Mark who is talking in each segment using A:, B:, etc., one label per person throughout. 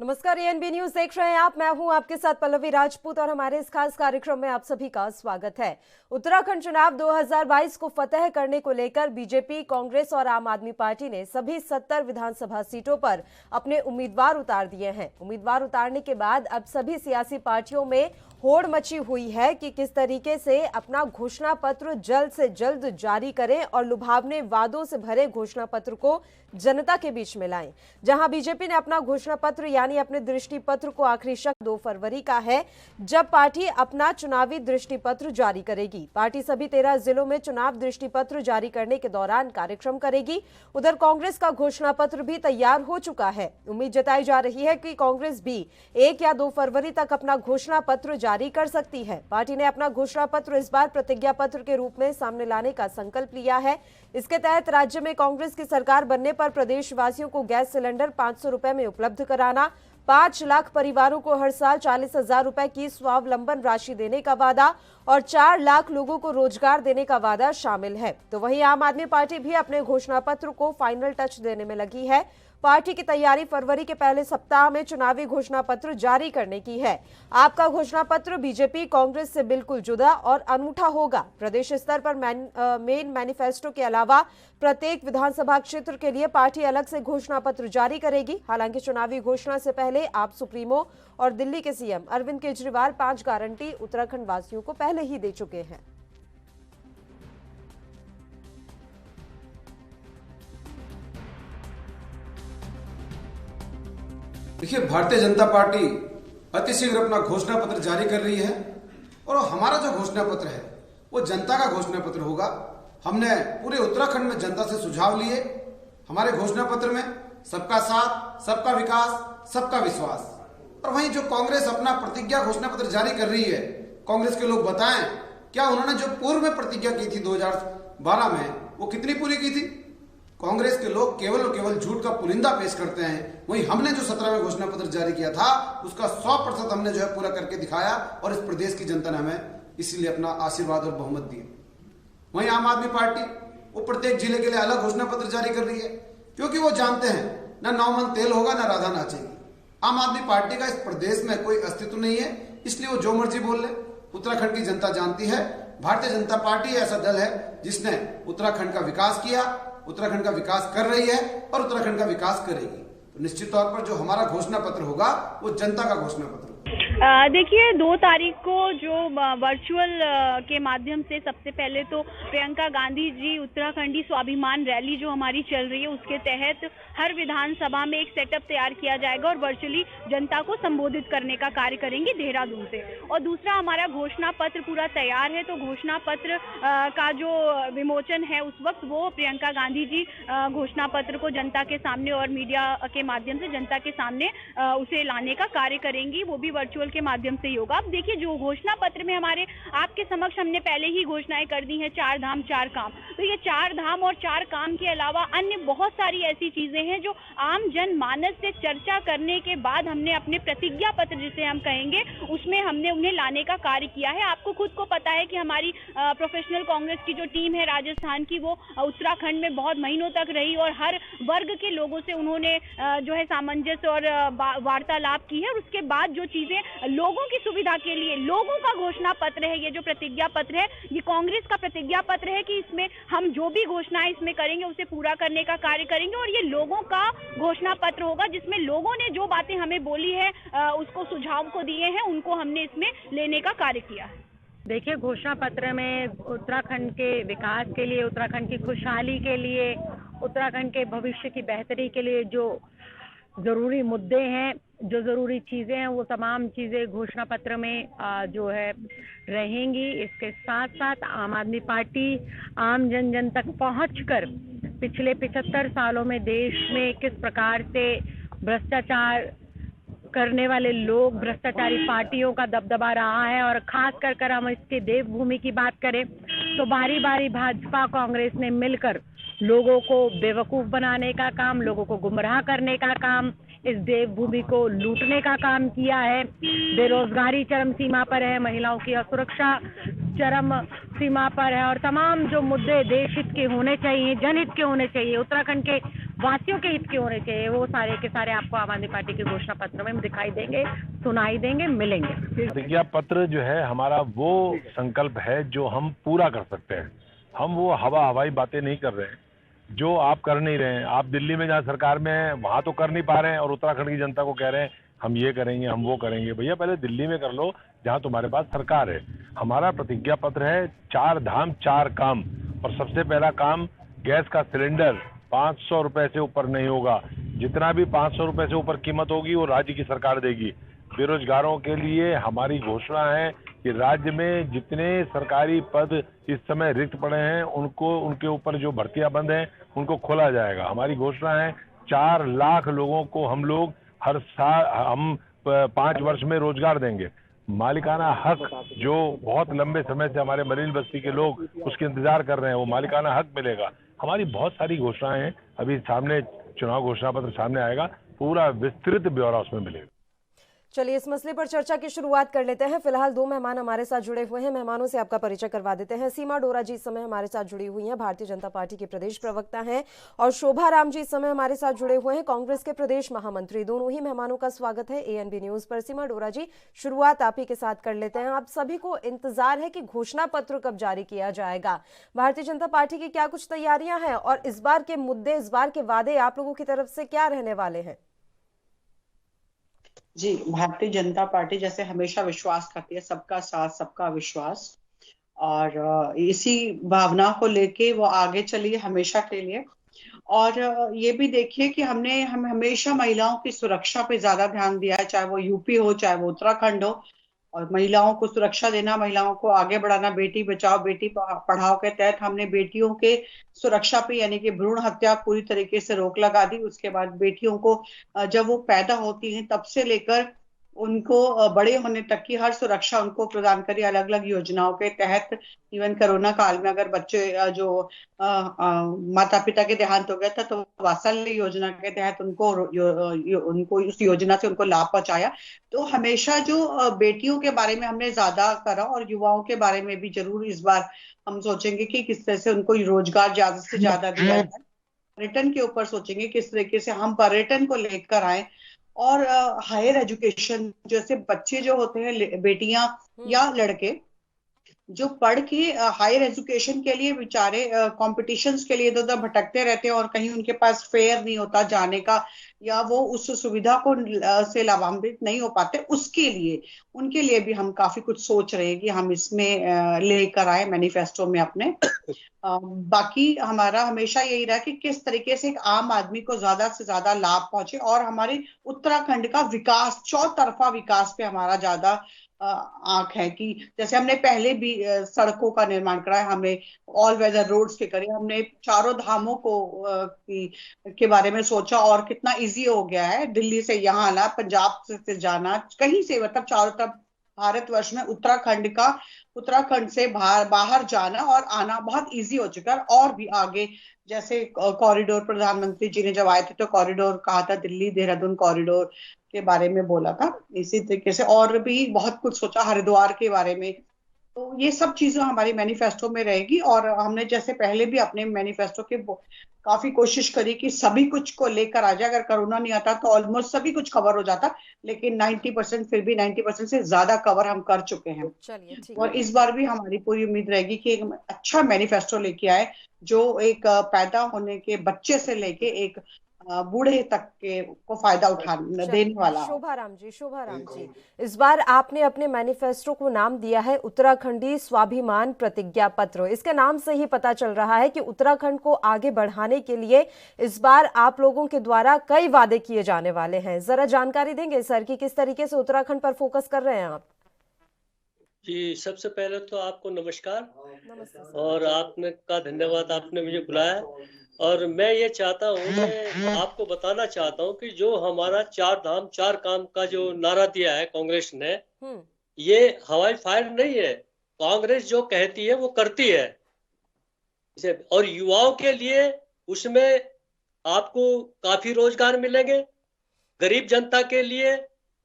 A: नमस्कार, ANB news देख रहे हैं आप। मैं हूं आपके साथ पल्लवी राजपूत और हमारे इस खास कार्यक्रम में आप सभी का स्वागत है। उत्तराखंड चुनाव 2022 को फतेह करने को लेकर बीजेपी, कांग्रेस और आम आदमी पार्टी ने सभी 70 विधानसभा सीटों पर अपने उम्मीदवार उतार दिए हैं। उम्मीदवार उतारने के बाद अब सभी सियासी पार्टियों में होड़ मची हुई है कि किस तरीके से अपना घोषणा पत्र जल्द से जल्द जारी करें और लुभावने वादों से भरे घोषणा पत्र को जनता के बीच में लाएं। जहां बीजेपी ने अपना घोषणा पत्र यानी अपने दृष्टि पत्र को आखिरी शक 2 फरवरी का है, जब पार्टी अपना चुनावी दृष्टि पत्र जारी करेगी। पार्टी सभी 13 जिलों में चुनाव दृष्टि पत्र जारी करने के दौरान कार्यक्रम करेगी। उधर कांग्रेस का घोषणा पत्र भी तैयार हो चुका है। उम्मीद जताई जा रही है कि कांग्रेस भी 1 या 2 फरवरी तक अपना घोषणा पत्र जारी कर सकती है। पार्टी ने अपना घोषणा पत्र इस बार प्रतिज्ञा पत्र के रूप में सामने लाने का संकल्प लिया है। इसके तहत राज्य में कांग्रेस की सरकार बनने पर प्रदेशवासियों को गैस सिलेंडर 500 रुपए में उपलब्ध कराना, 5 लाख परिवारों को हर साल 40,000 रुपए की स्वावलंबन राशि देने का वादा और 4 लाख लोगों को रोजगार देने का वादा शामिल है। तो वहीं आम आदमी पार्टी भी अपने घोषणा पत्र को फाइनल टच देने में लगी है। पार्टी की तैयारी फरवरी के पहले सप्ताह में चुनावी घोषणा पत्र जारी करने की है। आपका घोषणा पत्र बीजेपी, कांग्रेस से बिल्कुल जुदा और अनूठा होगा। प्रदेश स्तर पर मेन मैनिफेस्टो के अलावा प्रत्येक विधानसभा क्षेत्र के लिए पार्टी अलग से घोषणा पत्र जारी करेगी। हालांकि चुनावी घोषणा से पहले आप सुप्रीमो और दिल्ली के सीएम अरविंद केजरीवाल 5 गारंटी उत्तराखंड वासियों को पहले ही दे चुके हैं।
B: देखिए, भारतीय जनता पार्टी अतिशीघ्र अपना घोषणा पत्र जारी कर रही है और हमारा जो घोषणा पत्र है वो जनता का घोषणा पत्र होगा। हमने पूरे उत्तराखंड में जनता से सुझाव लिए। हमारे घोषणा पत्र में सबका साथ, सबका विकास, सबका विश्वास। और वहीं जो कांग्रेस अपना प्रतिज्ञा घोषणा पत्र जारी कर रही है, कांग्रेस के लोग बताएं क्या उन्होंने जो पूर्व में प्रतिज्ञा की थी 2012 में, वो कितनी पूरी की थी? कांग्रेस के लोग केवल और केवल झूठ का पुलिंदा पेश करते हैं। वहीं हमने जो 17 में घोषणा पत्र जारी किया था उसका 100% हमने जो है पूरा करके दिखाया और इस प्रदेश की जनता ने हमें इसीलिए अपना आशीर्वाद और बहुमत दिया। वहीं आम आदमी पार्टी वो प्रत्येक जिले के लिए अलग घोषणा पत्र जारी कर रही है, क्योंकि वो जानते हैं ना 9 मन तेल होगा ना राधा नाचेगी। आम आदमी पार्टी का इस प्रदेश में कोई अस्तित्व नहीं है, इसलिए वो जो मर्जी बोल ले। उत्तराखंड की जनता जानती है भारतीय जनता पार्टी ऐसा दल है जिसने उत्तराखंड का विकास किया, उत्तराखंड का विकास कर रही है और उत्तराखंड का विकास करेगी। तो निश्चित तौर पर जो हमारा घोषणा पत्र होगा वो जनता का घोषणा पत्र।
C: देखिए, 2 तारीख को जो वर्चुअल के माध्यम से सबसे पहले तो प्रियंका गांधी जी उत्तराखंडी स्वाभिमान रैली जो हमारी चल रही है उसके तहत हर विधानसभा में एक सेटअप तैयार किया जाएगा और वर्चुअली जनता को संबोधित करने का कार्य करेंगे देहरादून से। और दूसरा, हमारा घोषणा पत्र पूरा तैयार है, तो घोषणा पत्र का जो विमोचन है उस वक्त वो प्रियंका गांधी जी घोषणा पत्र को जनता के सामने और मीडिया के माध्यम से जनता के सामने उसे लाने का कार्य करेंगी, वो भी वर्चुअल के माध्यम से ही होगा। अब देखिए, जो घोषणा पत्र में हमारे आपके समक्ष हमने पहले ही घोषणाएं कर दी हैं, 4 धाम 4 काम। तो ये 4 धाम और 4 काम के अलावा अन्य बहुत सारी ऐसी चीजें हैं जो आम जनमानस से चर्चा करने के बाद हमने अपने प्रतिज्ञा पत्र जिसे हम कहेंगे उसमें हमने उन्हें लाने का कार्य किया है। आपको खुद को पता है कि हमारी प्रोफेशनल कांग्रेस की जो टीम है राजस्थान की, वो उत्तराखंड में बहुत महीनों तक रही और हर वर्ग के लोगों से उन्होंने जो है सामंजस्य और वार्तालाप की है। और उसके बाद जो चीजें लोगों की सुविधा के लिए लोगों का घोषणा पत्र है, ये जो प्रतिज्ञा पत्र है ये कांग्रेस का प्रतिज्ञा पत्र है कि इसमें हम जो भी घोषणाएं इसमें करेंगे उसे पूरा करने का कार्य करेंगे। और ये लोगों का घोषणा पत्र होगा जिसमें लोगों ने जो बातें हमें बोली है उसको सुझाव को दिए हैं, उनको हमने इसमें लेने का कार्य किया है।
D: देखिए, घोषणा पत्र में उत्तराखंड के विकास के लिए, उत्तराखंड की खुशहाली के लिए, उत्तराखंड के भविष्य की बेहतरी के लिए जो जरूरी मुद्दे हैं, जो जरूरी चीजें हैं, वो तमाम चीजें घोषणा पत्र में जो है रहेंगी। इसके साथ साथ आम आदमी पार्टी आम जन तक पहुंचकर पिछले 75 सालों में देश में किस प्रकार से भ्रष्टाचार करने वाले लोग, भ्रष्टाचारी पार्टियों का दबदबा रहा है, और खास कर हम इसके देवभूमि की बात करें तो बारी बारी भाजपा कांग्रेस ने मिलकर लोगों को बेवकूफ बनाने का काम, लोगों को गुमराह करने का काम, इस देवभूमि को लूटने का काम किया है। बेरोजगारी चरम सीमा पर है, महिलाओं की असुरक्षा चरम सीमा पर है, और तमाम जो मुद्दे देश हित के होने चाहिए, जनहित के होने चाहिए, उत्तराखंड के वासियों के हित के होने चाहिए, वो सारे के सारे आपको आम आदमी पार्टी के घोषणा पत्र में दिखाई देंगे, सुनाई देंगे, मिलेंगे।
E: प्रतिज्ञा पत्र जो है हमारा वो संकल्प है जो हम पूरा कर सकते हैं। हम वो हवाई बातें नहीं कर रहे हैं जो आप कर नहीं रहे हैं। आप दिल्ली में जहाँ सरकार में है वहाँ तो कर नहीं पा रहे हैं और उत्तराखंड की जनता को कह रहे हैं हम ये करेंगे, हम वो करेंगे। भैया पहले दिल्ली में कर लो जहाँ तुम्हारे पास सरकार है। हमारा प्रतिज्ञा पत्र है 4 धाम 4 काम, और सबसे पहला काम गैस का सिलेंडर 500 रुपए से ऊपर नहीं होगा। जितना भी 500 रुपए से ऊपर कीमत होगी वो राज्य की सरकार देगी। बेरोजगारों के लिए हमारी घोषणा है कि राज्य में जितने सरकारी पद इस समय रिक्त पड़े हैं उनको, उनके ऊपर जो भर्तियां बंद हैं उनको खोला जाएगा। हमारी घोषणा है 4 लाख लोगों को हम लोग हर साल 5 वर्ष में रोजगार देंगे। मालिकाना हक जो बहुत लंबे समय से हमारे मरीन बस्ती के लोग उसके इंतजार कर रहे हैं, वो मालिकाना हक मिलेगा। हमारी बहुत सारी घोषणाएं हैं। अभी सामने चुनाव घोषणा पत्र सामने आएगा, पूरा विस्तृत ब्यौरा उसमें मिलेगा।
A: चलिए इस मसले पर चर्चा की शुरुआत कर लेते हैं। फिलहाल 2 मेहमान हमारे साथ जुड़े हुए हैं। मेहमानों से आपका परिचय करवा देते हैं। सीमा डोरा जी इस समय हमारे साथ जुड़ी हुई हैं, भारतीय जनता पार्टी के प्रदेश प्रवक्ता हैं, और शोभा राम जी इस समय हमारे साथ जुड़े हुए हैं, कांग्रेस के प्रदेश महामंत्री। दोनों ही मेहमानों का स्वागत है एएनबी न्यूज पर। सीमा डोरा जी, शुरुआत आप ही के साथ कर लेते हैं। आप सभी को इंतजार है कि घोषणा पत्र कब जारी किया जाएगा। भारतीय जनता पार्टी की क्या कुछ तैयारियां हैं और इस बार के मुद्दे, इस बार के वादे आप लोगों की तरफ से क्या रहने वाले हैं?
F: जी, भारतीय जनता पार्टी जैसे हमेशा विश्वास करती है, सबका साथ सबका विश्वास, और इसी भावना को लेके वो आगे चली हमेशा के लिए। और ये भी देखिए कि हम हमेशा महिलाओं की सुरक्षा पे ज्यादा ध्यान दिया है, चाहे वो यूपी हो चाहे वो उत्तराखंड हो। और महिलाओं को सुरक्षा देना, महिलाओं को आगे बढ़ाना, बेटी बचाओ बेटी पढ़ाओ के तहत हमने बेटियों के सुरक्षा पे यानी कि भ्रूण हत्या पूरी तरीके से रोक लगा दी। उसके बाद बेटियों को जब वो पैदा होती हैं तब से लेकर उनको बड़े होने तक की हर सुरक्षा उनको प्रदान करी अलग अलग योजनाओं के तहत। इवन कोरोना काल में अगर बच्चे जो माता पिता के देहांत हो गया था तो वात्सल्य योजना के तहत उनको उस योजना से उनको लाभ पहुंचाया। तो हमेशा जो बेटियों के बारे में हमने ज्यादा करा, और युवाओं के बारे में भी जरूर इस बार हम सोचेंगे कि किस तरह से उनको रोजगार ज्यादा से ज्यादा दिया जाए। पर्यटन के ऊपर सोचेंगे किस तरीके से हम पर्यटन को लेकर आए, और हायर एजुकेशन जैसे बच्चे जो होते हैं, बेटियां या लड़के जो पढ़ के हायर एजुकेशन के लिए बेचारे कॉम्पिटिशंस के लिए इधर भटकते रहते हैं और कहीं उनके पास फेयर नहीं होता जाने का, या वो उस सुविधा को से लाभान्वित नहीं हो पाते, उसके लिए उनके लिए भी हम काफी कुछ सोच रहे हैं कि हम इसमें लेकर आए मैनिफेस्टो में अपने। बाकी हमारा हमेशा यही रहा कि किस तरीके से एक आम आदमी को ज्यादा से ज्यादा लाभ पहुंचे, और हमारे उत्तराखंड का विकास, चौतरफा विकास पे हमारा ज्यादा आंख है। कि जैसे हमने पहले भी सड़कों का निर्माण करा है, हमने ऑल वेदर रोड्स के करे, हमने चारों धामों को के बारे में सोचा, और कितना इजी हो गया है दिल्ली से यहाँ आना, पंजाब से जाना, कहीं से मतलब चारों तरफ भारतवर्ष में उत्तराखंड से बाहर जाना और आना बहुत इजी हो चुका है। और भी आगे जैसे कॉरिडोर, प्रधानमंत्री जी ने जब आए थे तो कॉरिडोर कहा था, दिल्ली देहरादून कॉरिडोर के बारे में बोला था। इसी तरीके से और भी बहुत कुछ सोचा, हरिद्वार के बारे में। तो ये सब चीजें हमारी मैनिफेस्टो में रहेगी, और हमने जैसे पहले भी अपने मैनिफेस्टो के काफी कोशिश करी कि सभी कुछ को लेकर आ जाए। अगर कोरोना नहीं आता तो ऑलमोस्ट सभी कुछ कवर हो जाता, लेकिन 90% फिर भी 90% से ज्यादा कवर हम कर चुके हैं। और इस बार भी हमारी पूरी उम्मीद रहेगी कि एक अच्छा मैनिफेस्टो लेके आए जो एक पैदा होने के बच्चे से लेके एक बूढ़े तक के को फायदा उठाने देने वाला।
A: शोभा राम जी, इस बार आपने अपने मैनिफेस्टो को नाम दिया है उत्तराखंडी स्वाभिमान प्रतिज्ञा पत्र। इसके नाम से ही पता चल रहा है कि उत्तराखंड को आगे बढ़ाने के लिए इस बार आप लोगों के द्वारा कई वादे किए जाने वाले हैं। जरा जानकारी देंगे सर कि किस तरीके से उत्तराखंड पर फोकस कर रहे हैं आप?
G: जी, सबसे पहले तो आपको नमस्कार, और आपने का धन्यवाद, आपने मुझे बुलाया। और मैं ये चाहता हूँ, मैं आपको बताना चाहता हूँ कि जो हमारा 4 धाम 4 काम का जो नारा दिया है कांग्रेस ने, ये हवाई फायर नहीं है। कांग्रेस जो कहती है वो करती है। और युवाओं के लिए उसमें आपको काफी रोजगार मिलेंगे, गरीब जनता के लिए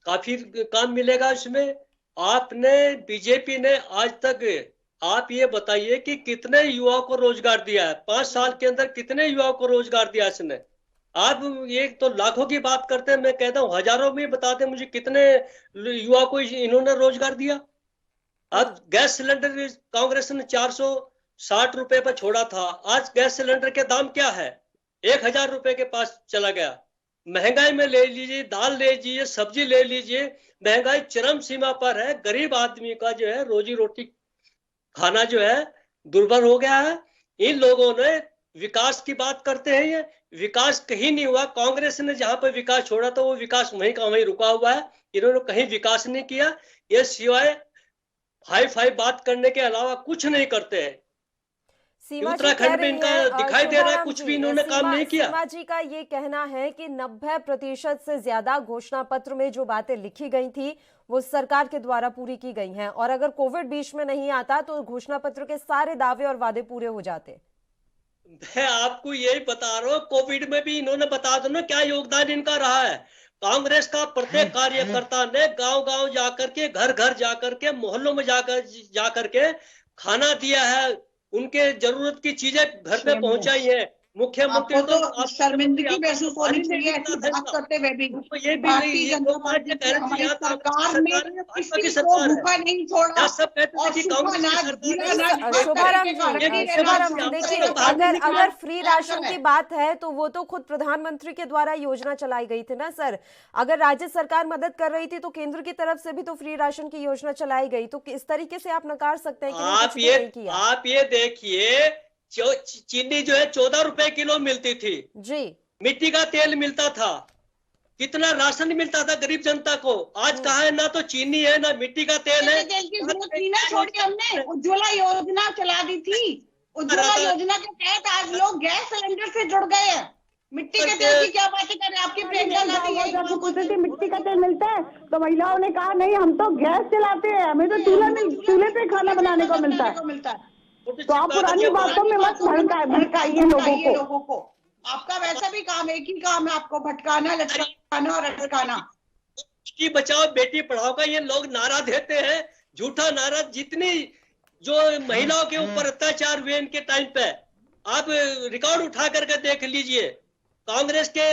G: काफी काम मिलेगा। इसमें आपने, बीजेपी ने आज तक, आप ये बताइए कि कितने युवाओं को रोजगार दिया है? 5 साल के अंदर कितने युवाओं को रोजगार दिया इसने? आप ये तो लाखों की बात करते हैं, मैं कहता हूँ हजारों में बताते मुझे कितने युवा को इन्होंने रोजगार दिया। आज गैस सिलेंडर कांग्रेस ने 460 रुपए पर छोड़ा था, आज गैस सिलेंडर के दाम क्या है, 1000 रुपए के पास चला गया। महंगाई में ले लीजिए, दाल ले लीजिए, सब्जी ले लीजिए, महंगाई चरम सीमा पर है। गरीब आदमी का जो है रोजी रोटी खाना जो है दुर्भर हो गया है। इन लोगों ने विकास की बात करते हैं, ये विकास कहीं नहीं हुआ। कांग्रेस ने जहां पर विकास छोड़ा तो वो विकास वहीं का वहीं रुका हुआ है। इन्होंने कहीं विकास नहीं किया, ये सिवाय हाई फाई बात करने के अलावा कुछ नहीं करते हैं। उत्तराखंड में इनका दिखाई दे रहा है कुछ भी इन्होंने काम नहीं किया।
A: सीमा जी का ये कहना है कि 90% से ज्यादा घोषणा पत्र में जो बातें लिखी गई थी वो सरकार के द्वारा पूरी की गई हैं, और अगर कोविड बीच में नहीं आता तो घोषणा पत्र के सारे दावे और वादे पूरे हो जाते।
G: मैं आपको यही बता रहा हूँ, कोविड में भी इन्होंने बता दो ना क्या योगदान इनका रहा है। कांग्रेस का प्रत्येक कार्यकर्ता ने गांव गांव जाकर के, घर घर जाकर के, मोहल्लों में जाकर के खाना दिया है, उनके जरूरत की चीजें घर पे पहुंचाई है। मुख्यमंत्री
F: तो शर्मिंदगी महसूस होनी चाहिए ऐसी बात करते हुए भी। भारतीय जनता पार्टी की हमारी सरकार ने किसी को भूखा नहीं छोड़ा,
A: शुभारंभ देखिए, अगर फ्री राशन की बात है तो वो तो खुद प्रधानमंत्री के द्वारा योजना चलाई गई थी ना सर। अगर राज्य सरकार मदद कर रही थी तो केंद्र की तरफ से भी तो फ्री राशन की योजना चलाई गई, तो किस तरीके से आप नकार सकते हैं कि
G: आप ये देखिए, चीनी जो है 14 रुपए किलो मिलती थी
A: जी,
F: मिट्टी का तेल मिलता था, कितना राशन मिलता था गरीब जनता को। आज कहा है ना तो चीनी है ना मिट्टी का तेल है। तेल की जरूरत नहीं ना, छोड़ के हमने उज्ज्वला योजना चला दी थी। उज्ज्वला योजना के तहत आज लोग गैस सिलेंडर से जुड़ गए हैं। मिट्टी के तेल की क्या बातें करें, आपकी प्रियंका गांधी
H: पूछे थे मिट्टी का तेल मिलता है तो महिलाओं ने कहा नहीं हम तो गैस चलाते हैं, हमें तो चूल्हे पे खाना बनाने को मिलता है। तो आप पुरानी बातों में मत भड़काइए लोगों को।
F: आपका वैसा भी काम, एक ही काम है आपको, भटकाना, लटकाना और अटकाना। बेटी बचाओ बेटी पढ़ाओ का ये लोग नारा देते हैं, झूठा नारा। जितनी जो महिलाओं के ऊपर अत्याचार हुए इनके टाइम पे, आप रिकॉर्ड उठा करके देख लीजिए। कांग्रेस के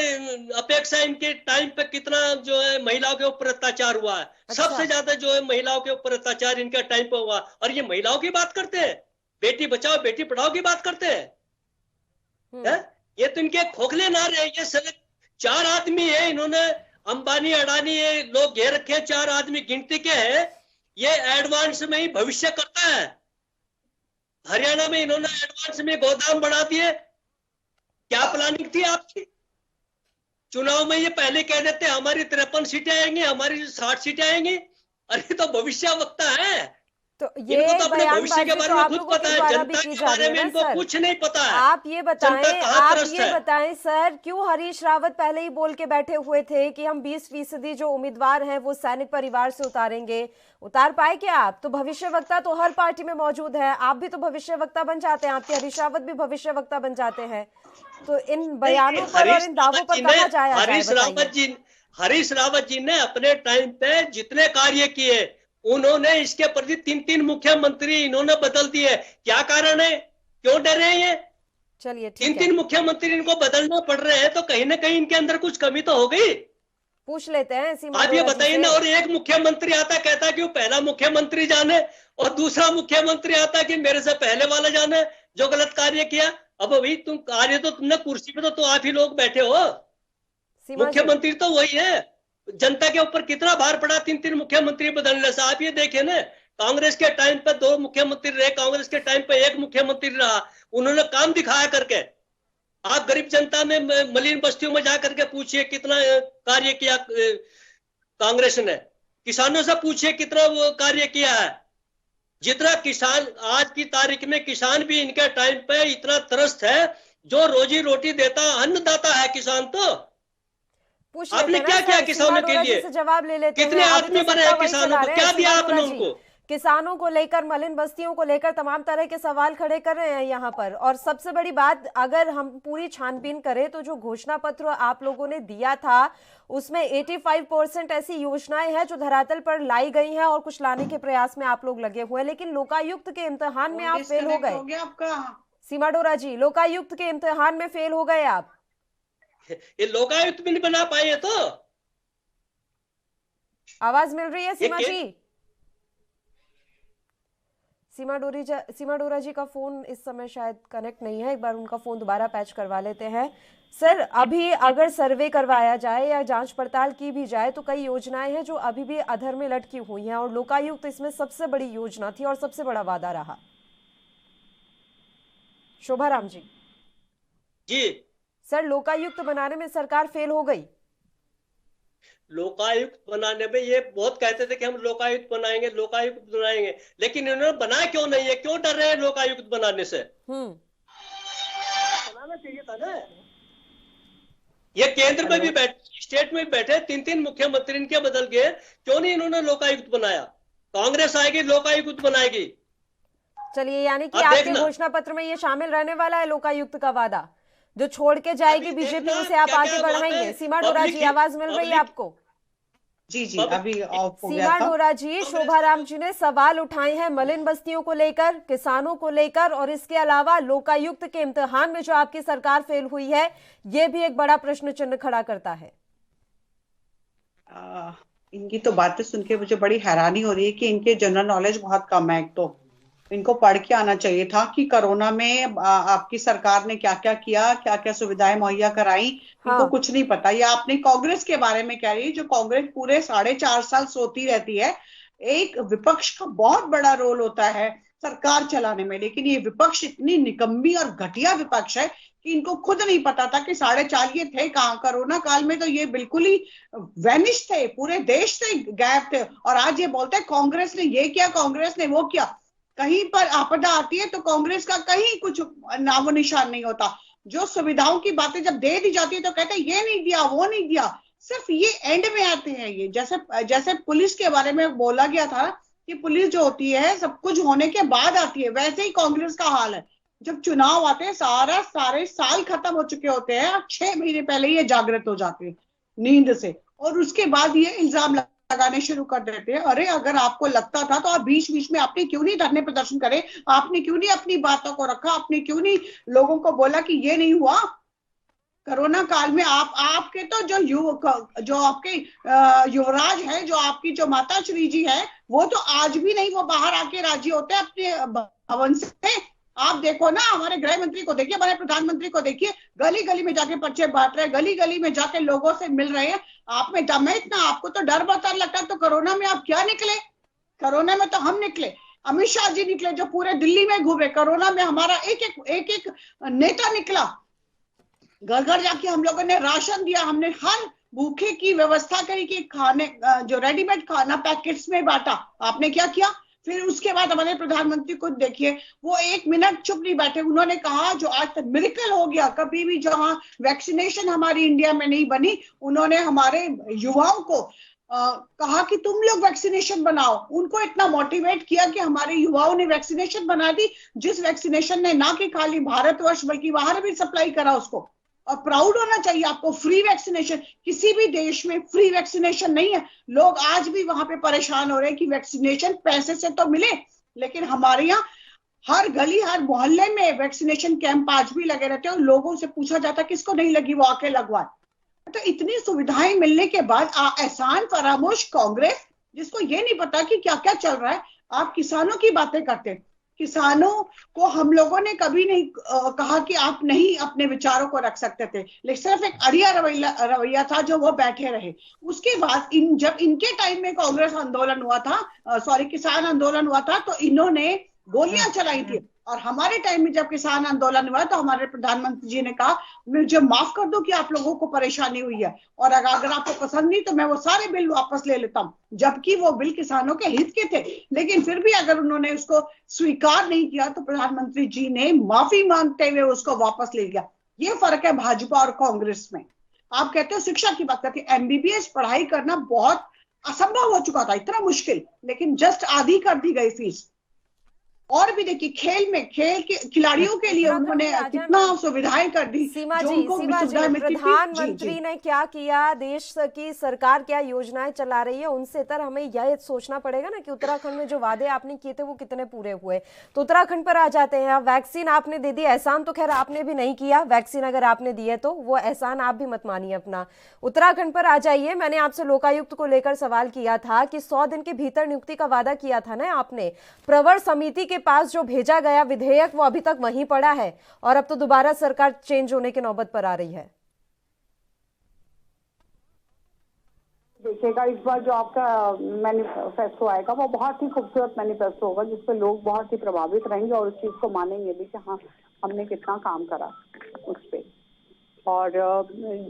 F: अपेक्षा इनके टाइम पे कितना जो है महिलाओं के ऊपर अत्याचार हुआ है। सबसे ज्यादा जो है महिलाओं के ऊपर अत्याचार इनके टाइम पे हुआ, और ये महिलाओं की बात करते हैं, बेटी बचाओ बेटी पढ़ाओ की बात करते हैं। ये तो इनके खोखले नारे हैं। ये सिर्फ 4 आदमी है, इन्होंने अंबानी अडानी ये लोग घेर रखे हैं, 4 आदमी गिनती के हैं। ये एडवांस में ही भविष्य करता है। हरियाणा में इन्होंने एडवांस में गोदाम बढ़ा दिए। क्या प्लानिंग थी आपकी? चुनाव में ये पहले कह देते हमारी 53 सीटें आएंगी, हमारी 60 सीटें आएंगी। अरे तो भविष्यवक्ता है।
A: तो ये तो
F: भविष्य के बारे में खुद पता है, जनता के बारे में इनको कुछ नहीं पता है।
A: आप ये बताएं सर, क्यों हरीश रावत पहले ही बोल के बैठे हुए थे कि हम 20% जो उम्मीदवार हैं वो सैनिक परिवार से उतारेंगे? उतार पाए क्या आप? तो भविष्यवक्ता तो हर पार्टी में मौजूद है, आप भी तो भविष्यवक्ता बन जाते हैं, आपके हरीश रावत भी भविष्यवक्ता बन जाते हैं। तो इन बयानों पर और इन दावों पर कहां जाया?
G: हरीश रावत जी ने अपने टाइम पे जितने कार्य किए, उन्होंने इसके प्रति 3 मुख्यमंत्री इन्होंने बदल दिए। क्या कारण है, क्यों डरे हैं ये?
A: चलिए
G: 3 मुख्यमंत्री इनको बदलना पड़ रहे हैं, तो कहीं ना कहीं इनके अंदर कुछ कमी तो हो गई।
A: पूछ लेते हैं
G: आप ये बताइए ना। और एक मुख्यमंत्री आता कहता कि वो पहला मुख्यमंत्री जाने, और दूसरा मुख्यमंत्री आता कि मेरे से पहले वाला जाने जो गलत कार्य किया। अब अभी तुम कार्य तो तुमने कुर्सी पे तो आप ही लोग बैठे हो, मुख्यमंत्री तो वही है। जनता के ऊपर कितना भार पड़ा 3 मुख्यमंत्री बदलने से। आप ये देखे ना, कांग्रेस के टाइम पे 2 मुख्यमंत्री रहे, कांग्रेस के टाइम पे 1 मुख्यमंत्री रहा। उन्होंने काम दिखाया करके। आप गरीब जनता में मलिन बस्तियों में जाकर के पूछिए कितना कार्य किया कांग्रेस ने। किसानों से पूछिए कितना वो कार्य किया है। जितना किसान आज की तारीख में, किसान भी इनके टाइम पे इतना त्रस्त है। जो रोजी रोटी देता अन्नदाता है किसान। तो आपने क्या किया किसानों के लिए?
A: जवाब ले लेते हैं।
G: कितने आदमी बने हैं किसानों को? क्या दिया आपने उनको?
A: किसानों को लेकर, मलिन बस्तियों को लेकर तमाम तरह के सवाल खड़े कर रहे हैं यहाँ पर। और सबसे बड़ी बात, अगर हम पूरी छानबीन करें तो जो घोषणा पत्र आप लोगों ने दिया था उसमें 85% ऐसी योजनाएं हैं जो धरातल पर लाई गई हैं और कुछ लाने के प्रयास में आप लोग लगे हुए हैं। लेकिन लोकायुक्त के इम्तिहान में आप फेल हो गए। सीमा डोरा जी, लोकायुक्त के इम्तिहान में फेल हो गए आप।
G: ये लोकायुक्त भी नहीं बना पाए तो।
A: आवाज मिल रही है सीमा जी? सीमा डोरा जी का फोन इस समय शायद कनेक्ट नहीं है, एक बार उनका फोन दोबारा पैच करवा लेते हैं। सर, अभी अगर सर्वे करवाया जाए या जांच पड़ताल की भी जाए तो कई योजनाएं हैं जो अभी भी अधर में लटकी हुई हैं और लोकायुक्त इसमें सबसे बड़ी योजना थी और सबसे बड़ा वादा रहा। शोभाराम जी।
G: जी
A: सर, लोकायुक्त बनाने में सरकार फेल हो गई।
G: लोकायुक्त बनाने में ये बहुत कहते थे कि हम लोकायुक्त बनाएंगे, लोकायुक्त बनाएंगे, लेकिन इन्होंने बनाया क्यों नहीं है? क्यों डर रहे हैं लोकायुक्त बनाने से? बनाना चाहिए था ना। ये केंद्र में भी बैठे, स्टेट में भी बैठे, 3-3 मुख्यमंत्री इनके बदल गए, क्यों नहीं इन्होंने लोकायुक्त बनाया? कांग्रेस आएगी लोकायुक्त बनाएगी।
A: चलिए, यानी कि आपके घोषणा पत्र में ये शामिल रहने वाला है लोकायुक्त का वादा, जो छोड़ के जाएगी बीजेपी उसे आप आगे बढ़ाएंगे। सीमा डोरा जी, आवाज मिल रही है आपको?
F: जी जी, अभी
A: सीमा डोरा जी, शोभाराम जी ने सवाल उठाए हैं मलिन बस्तियों को लेकर, किसानों को लेकर, और इसके अलावा लोकायुक्त के इम्तिहान में जो आपकी सरकार फेल हुई है, ये भी एक बड़ा प्रश्न चिन्ह खड़ा करता है।
F: इनकी तो बातें सुन के मुझे बड़ी हैरानी हो रही है कि इनके जनरल नॉलेज बहुत कम है। एक तो इनको पढ़ के आना चाहिए था कि कोरोना में आपकी सरकार ने क्या क्या किया, क्या क्या सुविधाएं मुहैया कराई। इनको कुछ नहीं पता। ये आपने कांग्रेस के बारे में कह रही है, जो कांग्रेस पूरे 4.5 साल सोती रहती है। एक विपक्ष का बहुत बड़ा रोल होता है सरकार चलाने में, लेकिन ये विपक्ष इतनी निकम्मी और घटिया विपक्ष है कि इनको खुद नहीं पता था कि 4.5 ये थे कहाँ। कोरोना काल में तो ये बिल्कुल ही वैनिश थे, पूरे देश से गायब थे, और आज ये बोलते हैं कांग्रेस ने ये किया, कांग्रेस ने वो किया। कहीं पर आपदा आती है तो कांग्रेस का कहीं कुछ नामो निशान नहीं होता। जो सुविधाओं की बातें जब दे दी जाती है तो कहते हैं ये नहीं दिया, वो नहीं दिया। सिर्फ ये एंड में आते हैं। ये जैसे पुलिस के बारे में बोला गया था कि पुलिस जो होती है सब कुछ होने के बाद आती है, वैसे ही कांग्रेस का हाल है। जब चुनाव आते हैं सारे साल खत्म हो चुके होते हैं, 6 महीने पहले ये जागृत हो जाते हैं नींद से, और उसके बाद ये इल्जाम लगाने शुरू कर देते हैं। अरे, अगर आपको लगता था तो आप बीच बीच में आपने क्यों नहीं धरने प्रदर्शन करे? आपने क्यों नहीं अपनी बातों को रखा? आपने क्यों नहीं लोगों को बोला कि ये नहीं हुआ? कोरोना काल में आपके तो जो आपके युवराज है, जो आपकी जो माता श्री जी है, वो तो आज भी नहीं वो बाहर आके राजी होते अपने भवन से। आप देखो ना, हमारे गृह मंत्री को देखिए, हमारे प्रधानमंत्री को देखिए, गली गली में जाके पर्चे बांट रहे हैं, गली गली में जाके लोगों से मिल रहे हैं। आप में दम है इतना? आपको तो डर बतर लगता है। तो कोरोना में आप क्या निकले? कोरोना में तो हम निकले, अमित शाह जी निकले जो पूरे दिल्ली में घूमे। कोरोना में हमारा एक नेता निकला, घर घर जाके हम लोगों ने राशन दिया, हमने हर भूखे की व्यवस्था करी कि खाने जो रेडीमेड खाना पैकेट्स में बांटा। आपने क्या किया? फिर उसके बाद हमारे प्रधानमंत्री को देखिए, वो 1 मिनट चुप नहीं बैठे। उन्होंने कहा जो आज तक मिरेकल हो गया, कभी भी जहां वैक्सीनेशन हमारी इंडिया में नहीं बनी, उन्होंने हमारे युवाओं को कहा कि तुम लोग वैक्सीनेशन बनाओ। उनको इतना मोटिवेट किया कि हमारे युवाओं ने वैक्सीनेशन बना दी, जिस वैक्सीनेशन ने ना कि खाली भारतवर्ष बल्कि बाहर भी सप्लाई करा उसको। और प्राउड होना चाहिए आपको। फ्री वैक्सीनेशन, किसी भी देश में फ्री वैक्सीनेशन नहीं है। लोग आज भी वहां पे परेशान हो रहे हैं कि वैक्सीनेशन पैसे से तो मिले, लेकिन हमारे यहाँ हर गली हर मोहल्ले में वैक्सीनेशन कैंप आज भी लगे रहते हैं, और लोगों से पूछा जाता है किसको नहीं लगी वो आके लगवाए। तो इतनी सुविधाएं मिलने के बाद एहसान फरामोश कांग्रेस, जिसको ये नहीं पता कि क्या क्या चल रहा है। आप किसानों की बातें करते हैं। किसानों को हम लोगों ने कभी नहीं कहा कि आप नहीं अपने विचारों को रख सकते थे, लेकिन सिर्फ एक अड़िया रवैया था जो वो बैठे रहे। उसके बाद जब इनके टाइम में कांग्रेस आंदोलन हुआ था, किसान आंदोलन हुआ था, तो इन्होंने गोलियां चलाई थी। और हमारे टाइम में जब किसान आंदोलन हुआ तो हमारे प्रधानमंत्री जी ने कहा मुझे माफ कर दो कि आप लोगों को परेशानी हुई है, और अगर आपको पसंद नहीं तो मैं वो सारे बिल वापस ले लेता हूँ, जबकि वो बिल किसानों के हित के थे। लेकिन फिर भी अगर उन्होंने उसको स्वीकार नहीं किया तो प्रधानमंत्री जी ने माफी मांगते हुए उसको वापस ले लिया। ये फर्क है भाजपा और कांग्रेस में। आप कहते हो शिक्षा की बात करते, MBBS पढ़ाई करना बहुत असंभव हो चुका था, इतना मुश्किल, लेकिन जस्ट आधी कर दी गई फीस। और भी देखिए खेल के खिलाड़ियों के लिए उन्होंने कितना सुविधाएं कर दी।
A: सीमा जी, प्रधानमंत्री ने क्या किया, देश की सरकार क्या योजनाएं चला रही है, उनसे तर हमें यह सोचना पड़ेगा ना कि उत्तराखंड में जो वादे आपने किए थे वो कितने पूरे हुए। तो उत्तराखंड पर आ जाते हैं। वैक्सीन आपने दे दी, एहसान तो खैर आपने भी नहीं किया, वैक्सीन अगर आपने दी है तो वो एहसान आप भी मत मानिए अपना। उत्तराखंड पर आ जाइए। मैंने आपसे लोकायुक्त को लेकर सवाल किया था कि 100 दिन के भीतर नियुक्ति का वादा किया था ना आपने। प्रवर समिति के पास जो भेजा गया विधेयक वो अभी तक वहीं पड़ा है और अब तो दोबारा सरकार चेंज होने की नौबत पर आ रही है।
H: देखिएगा इस बार जो आपका मैनिफेस्टो आएगा वो बहुत ही खूबसूरत मैनिफेस्टो होगा, जिसपे लोग बहुत ही प्रभावित रहेंगे और उस चीज को मानेंगे भी कि हाँ हमने कितना काम करा उस पे। और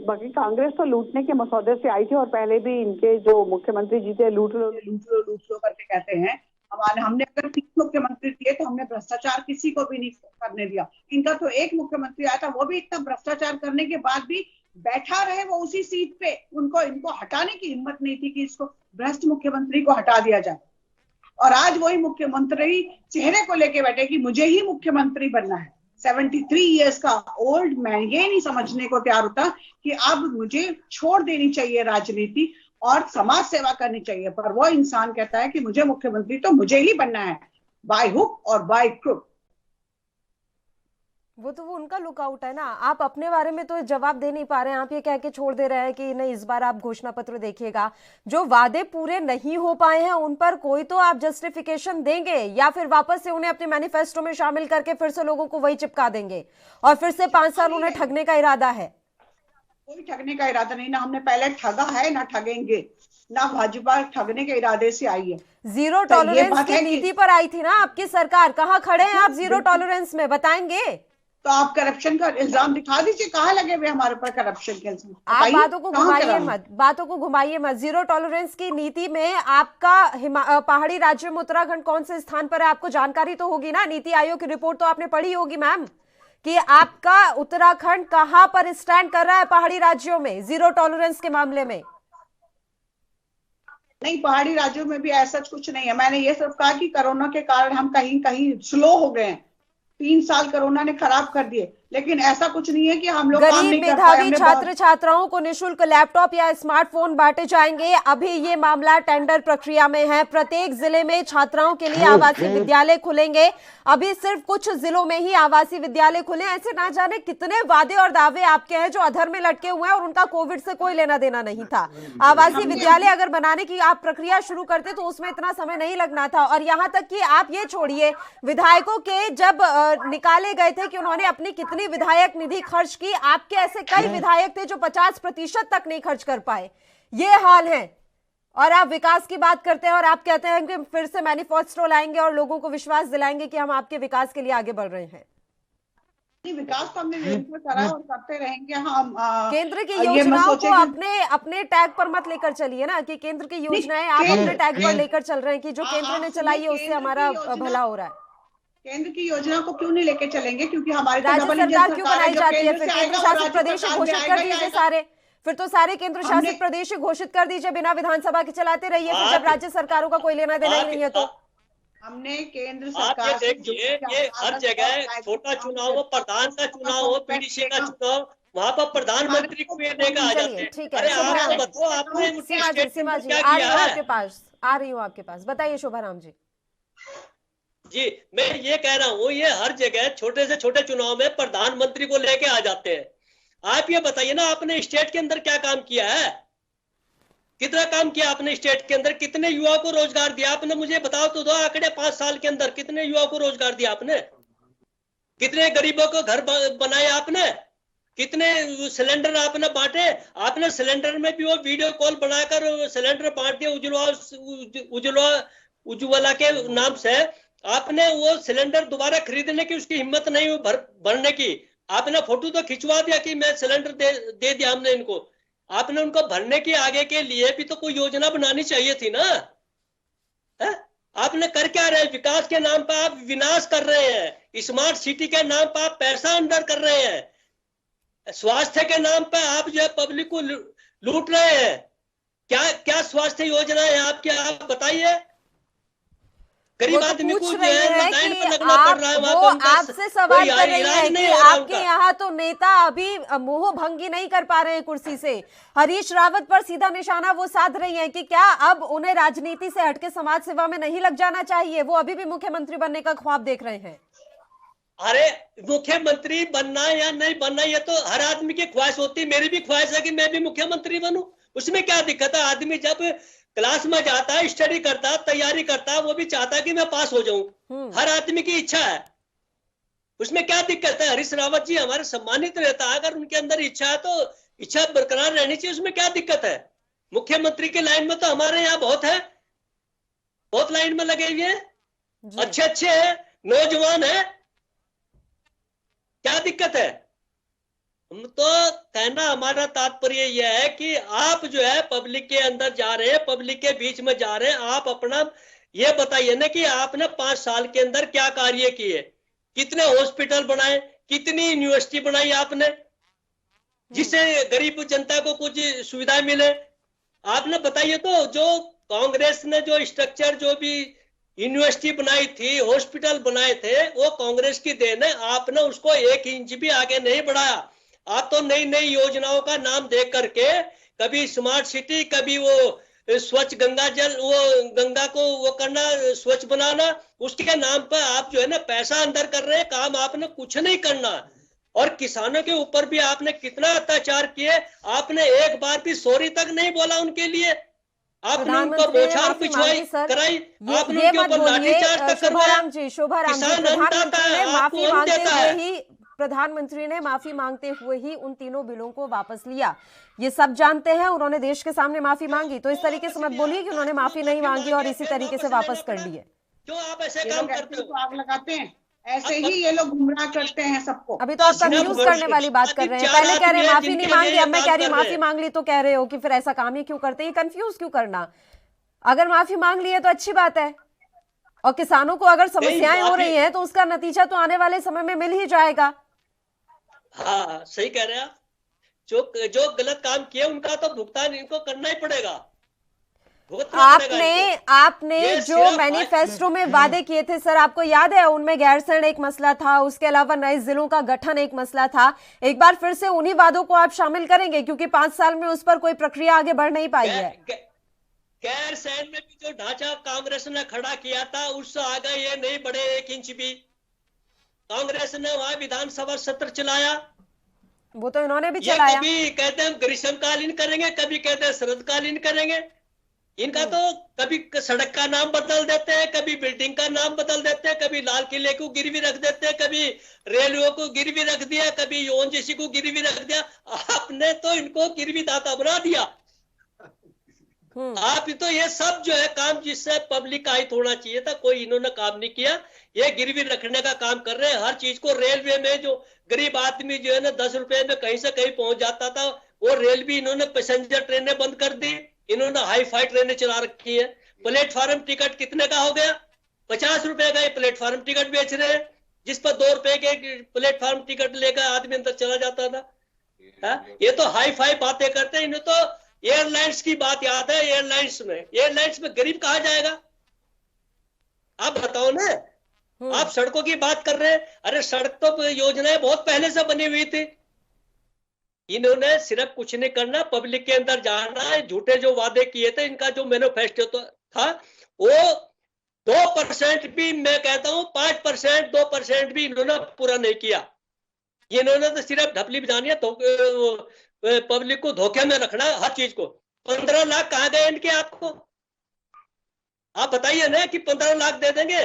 H: बाकी कांग्रेस तो लूटने के मसौदे से आई थी और पहले भी इनके जो मुख्यमंत्री जी थे लूट लो करके कहते हैं। हमने अगर 3 मुख्यमंत्री दिए तो हमने भ्रष्टाचार किसी को भी नहीं करने दिया। इनका तो एक मुख्यमंत्री आया था, वो भी इतना भ्रष्टाचार करने के बाद भी बैठा रहे वो उसी सीट पे। इनको हटाने की हिम्मत नहीं थी कि इसको भ्रष्ट मुख्यमंत्री को हटा दिया जाए। और आज वही मुख्यमंत्री चेहरे को लेके बैठे कि मुझे ही मुख्यमंत्री बनना है। 73 इयर्स का ओल्ड मैन ये नहीं समझने को तैयार होता कि अब मुझे छोड़ देनी चाहिए राजनीति और समाज सेवा करनी चाहिए, पर वो इंसान कहता है कि मुझे मुख्यमंत्री तो मुझे ही बनना है, बाय हुक और बाय क्रुक।
A: वो उनका लुकआउट है ना। आप अपने बारे में तो जवाब दे नहीं पा रहे हैं। आप ये कह के छोड़ दे रहे हैं कि नहीं इस बार आप घोषणा पत्र देखिएगा। जो वादे पूरे नहीं हो पाए हैं उन पर कोई तो आप जस्टिफिकेशन देंगे या फिर वापस से उन्हें अपने मैनिफेस्टो में शामिल करके फिर से लोगों को वही चिपका देंगे और फिर से 5 साल उन्हें ठगने का इरादा है।
F: कोई ठगने का इरादा नहीं, ना हमने पहले ठगा है ना ठगेंगे, ना भाजपा ठगने के इरादे से आई है।
A: जीरो टॉलरेंस की नीति पर आई थी ना आपकी सरकार, कहाँ खड़े हैं आप जीरो टॉलरेंस में, बताएंगे?
F: तो आप करप्शन का इल्जाम दिखा दीजिए, कहाँ लगे हुए हमारे पर करप्शन के इल्जाम।
A: आप बातों को घुमाइए मत। जीरो टॉलरेंस की नीति में आपका पहाड़ी राज्य में उत्तराखंड कौन से स्थान पर है आपको जानकारी तो होगी ना। नीति आयोग की रिपोर्ट तो आपने पढ़ी होगी मैम कि आपका उत्तराखंड कहां पर स्टैंड कर रहा है पहाड़ी राज्यों में जीरो टॉलरेंस के मामले में।
F: नहीं, पहाड़ी राज्यों में भी ऐसा कुछ नहीं है। मैंने ये सिर्फ कहा कि कोरोना के कारण हम कहीं कहीं स्लो हो गए हैं। 3 साल कोरोना ने खराब कर दिए, लेकिन ऐसा कुछ नहीं है कि हम लोग काम नहीं कर पाए।
A: मेधावी छात्र छात्राओं को निःशुल्क लैपटॉप या स्मार्टफोन बांटे जाएंगे। अभी ये मामला टेंडर प्रक्रिया में है। प्रत्येक जिले में छात्राओं के लिए आवासीय विद्यालय खुलेंगे। अभी सिर्फ कुछ जिलों में ही आवासीय विद्यालय खुले। ऐसे ना जाने कितने वादे और दावे आपके हैं जो अधर में लटके हुए हैं और उनका कोविड से कोई लेना देना नहीं था। आवासीय विद्यालय अगर बनाने की आप प्रक्रिया शुरू करते तो उसमें इतना समय नहीं लगना था। और यहाँ तक कि आप ये छोड़िए, विधायकों के जब निकाले गए थे कि उन्होंने अपनी कितनी विधायक निधि खर्च की, आपके ऐसे कई विधायक थे जो 50% तक नहीं खर्च कर पाए। ये हाल है। और आप विकास की बात करते हैं और आप कहते हैं कि फिर से मैनिफेस्टो लाएंगे और लोगों को विश्वास दिलाएंगे कि हम आपके विकास के लिए आगे बढ़ रहे हैं।
F: विकास तो हमने करा और करते रहेंगे। हम
A: केंद्र की योजनाओं को अपने टैग पर मत लेकर चलिए ना कि केंद्र की योजनाएं आप अपने टैग पर लेकर चल रहे हैं कि जो केंद्र ने चलाई है उससे हमारा भला हो रहा है।
F: केंद्र की योजना को क्यों नहीं लेके चलेंगे? क्योंकि हमारी
A: राज्य सरकार क्यों बनाई जाती है? फिर केंद्र शासित प्रदेश घोषित कर दीजिए सारे। फिर तो सारे केंद्र शासित प्रदेश घोषित कर दीजिए, बिना विधानसभा के चलाते रहिए। फिर जब राज्य सरकारों का कोई लेना देना ही नहीं है तो
F: हमने केंद्र सरकार
G: ये हर जगह छोटा चुनाव हो, प्रधान का चुनाव हो, पीडीसी का चुनाव, वहाँ पर प्रधानमंत्री को ये देगा आ जाते हैं।
A: ठीक है, सीमा जी आ रही हूँ आपके पास, बताइए शोभाराम जी।
G: जी, मैं ये कह रहा हूँ ये हर जगह छोटे से छोटे चुनाव में प्रधानमंत्री को लेके आ जाते हैं। आप ये बताइए ना, आपने स्टेट के अंदर क्या काम किया है? कितना काम किया आपने स्टेट के अंदर? कितने युवा को रोजगार दिया आपने? मुझे बताओ तो दो आंकड़े। 5 साल के अंदर कितने युवा को रोजगार दिया आपने? कितने गरीबों को घर बनाए आपने? कितने सिलेंडर आपने बांटे? आपने सिलेंडर में भी वो वीडियो कॉल बनाकर सिलेंडर बांट दिए उज्ज्वला के नाम से। आपने वो सिलेंडर दोबारा खरीदने की उसकी हिम्मत नहीं हुई भरने की। आपने फोटो तो खिंचवा दिया कि मैं सिलेंडर दे दिया हमने इनको। आपने उनको भरने की आगे के लिए भी तो कोई योजना बनानी चाहिए थी ना। है? आपने कर क्या रहे? विकास के नाम पर आप विनाश कर रहे हैं। स्मार्ट सिटी के नाम पर आप पैसा अंदर कर रहे हैं। स्वास्थ्य के नाम पर आप जो है पब्लिक को लूट रहे हैं। क्या क्या स्वास्थ्य योजना है आपकी, आप बताइए। गरीब
A: तो
G: आदमी को
A: पूछ
G: जो
A: रही
G: है
A: है
G: लाइन
A: कि
G: पे लगना पड़ रहा है, वहां
A: वो
G: पे उनका
A: आपसे सवाल
G: कोई
A: कर रही
G: इलाज
A: है
G: नहीं
A: कि
G: हो रहा
A: आपके
G: उनका।
A: यहाँ तो नेता अभी मोह भंगी नहीं कर पा रहे हैं कुर्सी से। हरीश रावत पर सीधा निशाना वो साध रही हैं कि क्या अब उन्हें राजनीति से हटके समाज सेवा में नहीं लग जाना चाहिए? वो अभी भी मुख्यमंत्री बनने का ख्वाब देख रहे हैं।
G: अरे मुख्यमंत्री बनना या नहीं बनना ये तो हर आदमी की ख्वाहिश होती है, मेरी भी ख्वाहिश है कि मैं भी मुख्यमंत्री बनूं। उसमें क्या दिक्कत है? आदमी जब क्लास में जाता है, स्टडी करता है, तैयारी करता है, वो भी चाहता है कि मैं पास हो जाऊं। हर आदमी की इच्छा है, उसमें क्या दिक्कत है? हरीश रावत जी हमारे सम्मानित रहता है, अगर उनके अंदर इच्छा है तो इच्छा बरकरार रहनी चाहिए, उसमें क्या दिक्कत है? मुख्यमंत्री की लाइन में तो हमारे यहाँ बहुत है, बहुत लाइन में लगे हुए हैं, अच्छे अच्छे हैं, नौजवान है, क्या दिक्कत है? हम तो कहना हमारा तात्पर्य यह है कि आप जो है पब्लिक के अंदर जा रहे हैं, पब्लिक के बीच में जा रहे हैं, आप अपना ये बताइए ना कि आपने 5 साल के अंदर क्या कार्य किए, कितने हॉस्पिटल बनाए, कितनी यूनिवर्सिटी बनाई आपने, जिससे गरीब जनता को कुछ सुविधाएं मिले, आपने बताइए। तो जो कांग्रेस ने जो स्ट्रक्चर, जो भी यूनिवर्सिटी बनाई थी, हॉस्पिटल बनाए थे, वो कांग्रेस की देन है। आपने उसको 1 इंच भी आगे नहीं बढ़ाया। आप तो नई नई योजनाओं का नाम दे करके, कभी स्मार्ट सिटी, कभी वो स्वच्छ गंगा जल, वो गंगा को वो करना, स्वच्छ बनाना, उसके नाम पर आप जो है ना पैसा अंदर कर रहे हैं, काम आपने कुछ नहीं करना। और किसानों के ऊपर भी आपने कितना अत्याचार किए, आपने एक बार भी सॉरी तक नहीं बोला उनके लिए। आपने उनको बौछार पिछवाई कराई, आपने उनके ऊपर लाठीचार्ज तक करवाया।
A: शोभाराम जी, प्रधानमंत्री ने माफी मांगते हुए ही उन तीनों बिलों को वापस लिया। ये सब जानते हैं, उन्होंने देश के सामने माफी मांगी, तो इस तरीके से मत बोलिए कि उन्होंने माफी नहीं मांगी और इसी तरीके से वापस कर लिए।
G: क्यों आप ऐसे काम करते हो?
F: आग लगाते हैं, ऐसे ही ये लोग गुमराह करते हैं सबको।
A: अभी तो आप कंफ्यूज करने वाली बात कर रहे हैं। पहले कह रहे हैं माफी नहीं मांगी, अब मैं कह रही हूँ माफी मांग ली, तो कह रहे हो कि फिर ऐसा काम ही क्यों करते हैं? कंफ्यूज क्यों करना? अगर माफी मांग ली है तो अच्छी बात है, और किसानों को अगर समस्याएं हो रही हैं तो उसका नतीजा तो आने वाले समय में मिल ही जाएगा।
G: हाँ, सही कह रहे हैं आप। जो गलत काम किया उनका तो भुगतान इनको करना ही पड़ेगा।
A: आपने जो मैनिफेस्टो में वादे किए थे सर, आपको याद है? उनमें गैरसैंण एक मसला था, उसके अलावा नए जिलों का गठन एक मसला था। एक बार फिर से उन्हीं वादों को आप शामिल करेंगे, क्योंकि 5 साल में उस पर कोई प्रक्रिया आगे बढ़ नहीं पाई है।
G: गैरसैंण में भी जो ढांचा कांग्रेस ने खड़ा किया था, उससे आगे ये नहीं बढ़े 1 इंच भी। कांग्रेस ने वहां विधानसभा सत्र चलाया,
A: वो तो इन्होंने भी चलाया।
G: कभी कहते हैं ग्रीष्मकालीन करेंगे, कभी कहते हैं शरदकालीन करेंगे। इनका तो कभी सड़क का नाम बदल देते हैं, कभी बिल्डिंग का नाम बदल देते हैं, कभी लाल किले को गिरवी रख देते हैं, कभी रेलवे को गिरवी रख दिया, कभी ओएनजीसी को गिरवी रख दिया। आपने तो इनको गिरवी दाता बना दिया। आप तो ये सब जो है काम जिससे पब्लिक का हित होना चाहिए था, कोई इन्होंने काम नहीं किया। ये गिरवी रखने का काम कर रहे हैं हर चीज को। रेलवे में जो गरीब आदमी जो है ना 10 रुपए में कहीं से कहीं पहुंच जाता था, वो रेलवे इन्होंने पैसेंजर ट्रेनें बंद कर दी, इन्होंने हाई फाई ट्रेनें चला रखी है। प्लेटफार्म टिकट कितने का हो गया? 50 रुपए का ये प्लेटफार्म टिकट बेच रहे हैं, जिस पर 2 रुपए के प्लेटफार्म टिकट लेकर आदमी अंदर चला जाता था। ये तो हाई फाई बातें करते हैं। इन्हें तो एयरलाइंस की बात याद है। एयरलाइंस में गरीब कहा जाएगा? आप बताओ ना। आप सड़कों की बात कर रहे हैं, अरे सड़क तो योजनाएं बहुत पहले से बनी हुई थी। इन्होंने सिर्फ कुछ नहीं करना, पब्लिक के अंदर जाना है। झूठे जो वादे किए थे, इनका जो मैनिफेस्टो था वो 2% भी, मैं कहता हूं 5%, 2% भी इन्होंने पूरा नहीं किया। इन्होंने तो सिर्फ ढपली बजानी है, पब्लिक को धोखे में रखना हर चीज को। 15 लाख कहां गए इनके? आपको आप बताइए ना कि 15 लाख दे देंगे।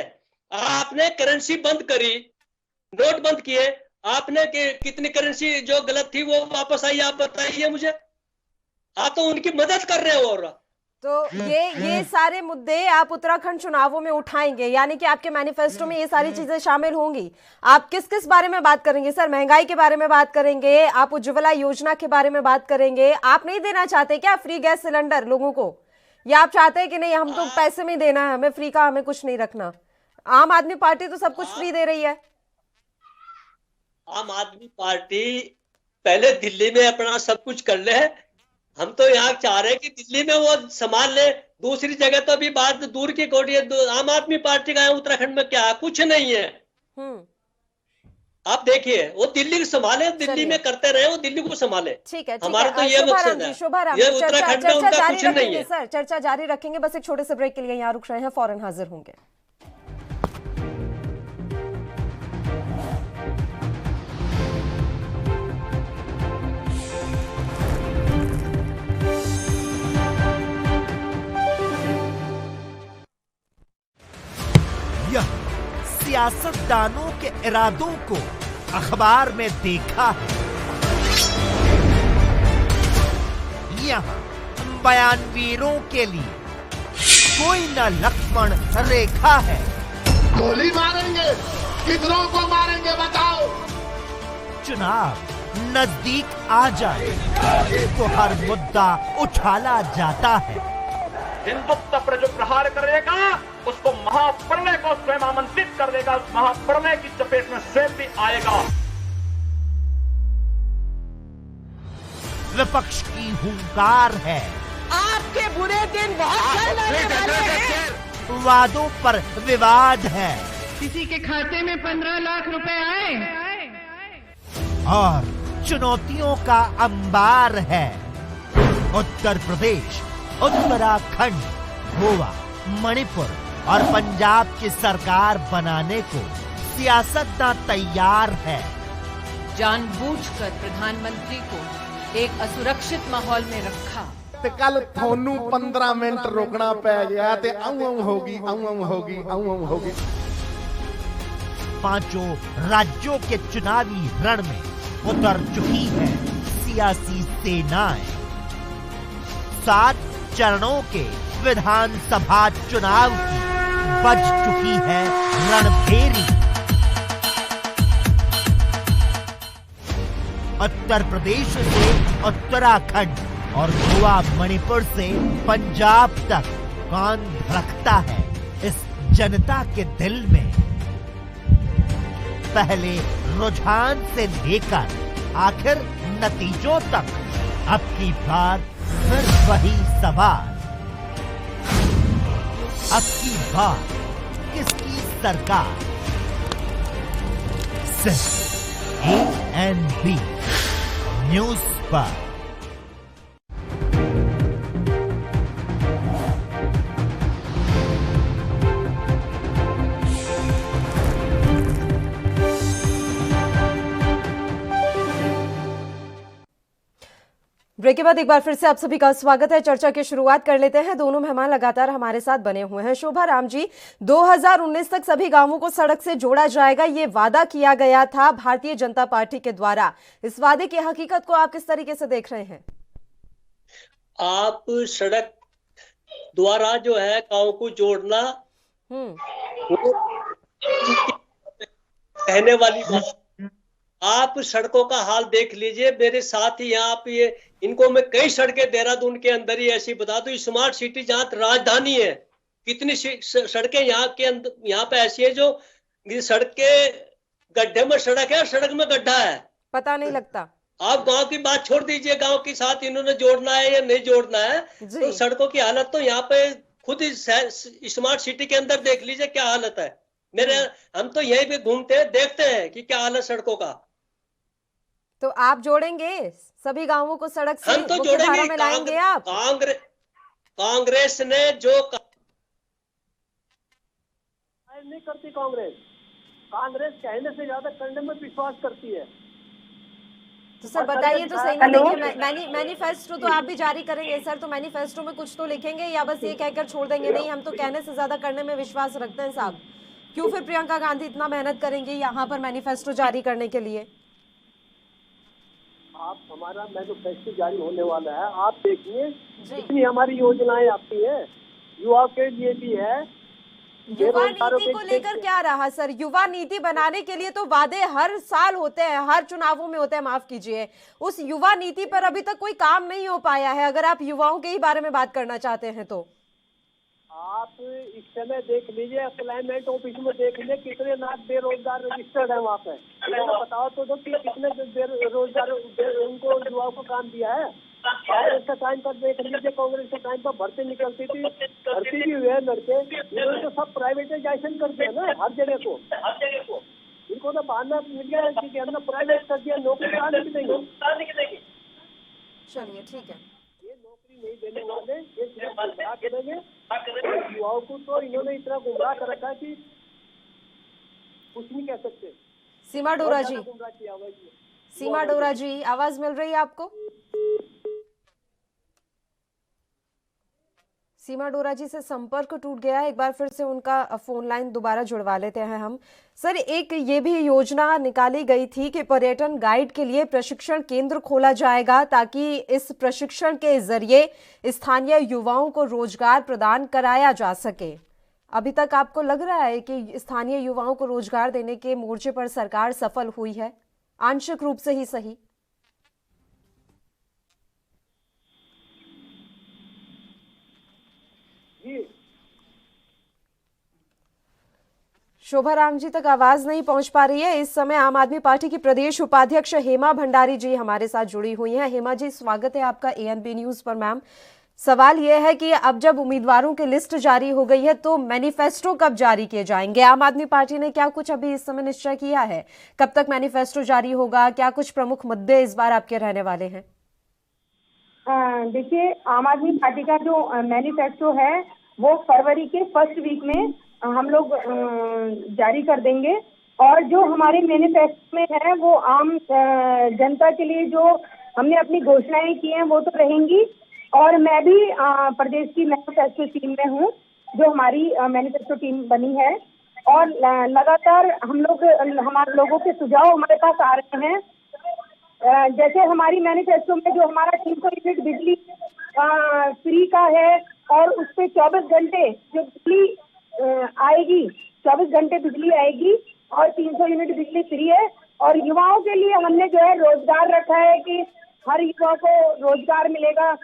G: आपने करेंसी बंद करी, नोट बंद किए, आपने कितनी करेंसी जो गलत थी वो वापस आई? आप बताइए मुझे। आप तो उनकी मदद कर रहे हो। और
A: तो ये सारे मुद्दे आप उत्तराखंड चुनावों में उठाएंगे, यानी कि आपके मैनिफेस्टो में ये सारी चीजें शामिल होंगी। आप किस किस बारे में बात करेंगे सर? महंगाई के बारे में बात करेंगे, आप उज्ज्वला योजना के बारे में बात करेंगे। आप नहीं देना चाहते क्या फ्री गैस सिलेंडर लोगों को, या आप चाहते हैं कि नहीं हम तो पैसे में देना है, हमें फ्री का हमें कुछ नहीं रखना? आम आदमी पार्टी तो सब कुछ फ्री दे रही है।
G: आम आदमी पार्टी पहले दिल्ली में अपना सब कुछ कर ले, हम तो यहाँ चाह रहे हैं कि दिल्ली में वो संभाल ले, दूसरी जगह तो अभी बात दूर की कोटी है। आम आदमी पार्टी का है, उत्तराखंड में क्या है, कुछ नहीं है। आप देखिए, वो दिल्ली को संभाले, दिल्ली में करते रहे, वो दिल्ली को संभाले।
A: ठीक है,
G: हमारा तो ये मकसद है। ये उत्तराखंड में उनका कुछ नहीं है।
A: सर चर्चा जारी रखेंगे, बस एक छोटे से ब्रेक के लिए यहाँ रुक रहे हैं, फौरन हाजिर होंगे।
I: यह सियासतदानों के इरादों को अखबार में देखा है। यहाँ बयानवीरों के लिए कोई न लक्ष्मण रेखा है।
J: गोली मारेंगे, कितनों को मारेंगे बताओ।
I: चुनाव नजदीक आ जाए तो हर मुद्दा उछाला जाता है।
J: हिंदुत्व पर जो प्रहार करेगा उसको महाप्रलय को स्वयं आमंत्रित कर देगा, उस महाप्रलय की चपेट में स्वयं भी आएगा।
I: विपक्ष की हुंकार है,
K: आपके बुरे दिन बहुत जल्द आने वाले हैं।
I: वादों पर विवाद है,
K: किसी के खाते में 15 लाख रुपए आए
I: और चुनौतियों का अंबार है। उत्तर प्रदेश, उत्तराखंड, गोवा, मणिपुर और पंजाब की सरकार बनाने को सियासतदान तैयार है।
L: जानबूझकर प्रधानमंत्री को एक असुरक्षित माहौल में रखा।
M: ते कल थानू 15 मिनट रोकना पै गया ते आऊं होगी, आऊं होगी, आऊं होगी।
I: पांचों राज्यों के चुनावी रण में उतर चुकी है सियासी सेनाएं। 7 चरणों के विधानसभा चुनाव की बज चुकी है रणभेरी। उत्तर प्रदेश से उत्तराखंड और गोवा मणिपुर से पंजाब तक कौन धड़कता है इस जनता के दिल में। पहले रुझान से लेकर आखिर नतीजों तक अब की बार फिर वही सवाल। अब की बार किसकी सरकार? सिर्फ ANB न्यूज पर।
A: ब्रेक के बाद एक बार फिर से आप सभी का स्वागत है। चर्चा की शुरुआत कर लेते हैं। दोनों मेहमान लगातार हमारे साथ बने हुए हैं। शोभा राम जी, 2019 तक सभी गांवों को सड़क से जोड़ा जाएगा, ये वादा किया गया था भारतीय जनता पार्टी के द्वारा। इस वादे की हकीकत को आप किस तरीके से देख रहे हैं?
G: आप सड़क द्वारा जो है गांव को जोड़ना कहने वाली बात। आप सड़कों का हाल देख लीजिए, मेरे साथ ही यहाँ पे इनको मैं कई सड़कें देहरादून के अंदर ही ऐसी बता दूं, स्मार्ट सिटी जहाँ राजधानी है, कितनी सड़कें यहाँ के अंदर यहाँ पे ऐसी है जो सड़क के गड्ढे में सड़क है, सड़क में गड्ढा है,
A: पता नहीं लगता।
G: आप गांव की बात छोड़ दीजिए, गांव के साथ इन्होंने जोड़ना है या नहीं जोड़ना है, तो सड़कों की हालत तो यहाँ पे खुद ही स्मार्ट सिटी के अंदर देख लीजिए क्या हालत है। हम तो यहीं पे घूमते हैं, देखते हैं कि क्या हालत सड़कों का।
A: तो आप जोड़ेंगे सभी गांवों को सड़क से?
G: हम तो जोड़ेंगे।
A: में लाएंगे आप?
G: कांग्रेस ने जो
N: नहीं करती, कांग्रेस कहने से ज्यादा करने में विश्वास करती है।
A: तो सर बताइए तो सही ना। देखिए, मैनिफेस्टो तो आप भी जारी करेंगे सर, तो मैनिफेस्टो में कुछ तो लिखेंगे या बस ये कहकर छोड़ देंगे नहीं हम तो कहने से ज्यादा करने में विश्वास रखते हैं साहब? क्यों फिर प्रियंका गांधी इतना मेहनत करेंगी यहाँ पर मैनिफेस्टो जारी करने के लिए?
N: आप हमारा मैनिफेस्टो जारी होने वाला है, आप देखिए जितनी हमारी योजनाएं आती है, युवा के लिए भी है।
A: युवा नीति को लेकर क्या रहा सर? युवा नीति बनाने के लिए तो वादे हर साल होते हैं, हर चुनावों में होते हैं, माफ कीजिए। उस युवा नीति पर अभी तक कोई काम नहीं हो पाया है। अगर आप युवाओं के ही बारे में बात करना चाहते हैं तो
N: आप इस समय देख लीजिए, एम्प्लॉयमेंट ऑफिस में देख लीजिए कितने लाख बेरोजगार रजिस्टर्ड है वहाँ पे। बताओ तो कि कितने बेरोजगार उनको युवाओं को काम दिया है। कांग्रेस का टाइम पर देख लीजिए, कांग्रेस के टाइम पर भर्ती निकलती थी, भर्ती भी हुए लड़के, इन्होंने तो सब प्राइवेटाइजेशन कर दिया ना हर जगह को। इनको तो बहाना मिल गया कि हमने प्राइवेट कर दिया, नौकरी कहाँ देंगे।
A: चलिए ठीक है,
N: ये नौकरी नहीं देने वाले, ये सिर्फ गुमराह करेंगे युवाओं को। तो इन्होंने इतना गुमराह कर रखा कि कुछ नहीं कह सकते।
A: सीमा डोरा जी,
N: गुमराह किया हुआ है।
A: सीमा डोरा जी, आवाज मिल रही है आपको? सीमा डोरा जी से संपर्क टूट गया है, एक बार फिर से उनका फोन लाइन दोबारा जुड़वा लेते हैं हम। सर, एक ये भी योजना निकाली गई थी कि पर्यटन गाइड के लिए प्रशिक्षण केंद्र खोला जाएगा ताकि इस प्रशिक्षण के जरिए स्थानीय युवाओं को रोजगार प्रदान कराया जा सके। अभी तक आपको लग रहा है कि स्थानीय युवाओं को रोजगार देने के मोर्चे पर सरकार सफल हुई है? आंशिक रूप से ही सही। शोभा राम जी तक आवाज नहीं पहुंच पा रही है। इस समय आम आदमी पार्टी की प्रदेश उपाध्यक्ष हेमा भंडारी जी हमारे साथ जुड़ी हुई हैं। हेमा जी, स्वागत है आपका एएनपी न्यूज पर। मैम, सवाल यह है कि अब जब उम्मीदवारों की लिस्ट जारी हो गई है तो मैनिफेस्टो कब जारी किए जाएंगे? आम आदमी पार्टी ने क्या कुछ अभी इस समय निश्चय किया है? कब तक मैनिफेस्टो जारी होगा? क्या कुछ प्रमुख मुद्दे इस बार आपके रहने वाले हैं?
O: देखिए, आम आदमी पार्टी का जो मैनिफेस्टो है वो फरवरी के फर्स्ट वीक में हम लोग जारी कर देंगे। और जो हमारे मैनिफेस्टो में है वो आम जनता के लिए जो हमने अपनी घोषणाएं की हैं वो तो रहेंगी। और मैं भी प्रदेश की मैनिफेस्टो टीम में हूँ, जो हमारी मैनिफेस्टो टीम बनी है। और लगातार हमारे लोगों के सुझाव हमारे पास आ रहे हैं। जैसे हमारी मैनिफेस्टो में जो हमारा 300 यूनिट बिजली फ्री का है और उस पे 24 घंटे जो बिजली आएगी, 24 घंटे बिजली आएगी और 300 यूनिट बिजली फ्री है। और युवाओं के लिए हमने जो है रोजगार रखा है कि हर युवा को रोजगार मिलेगा।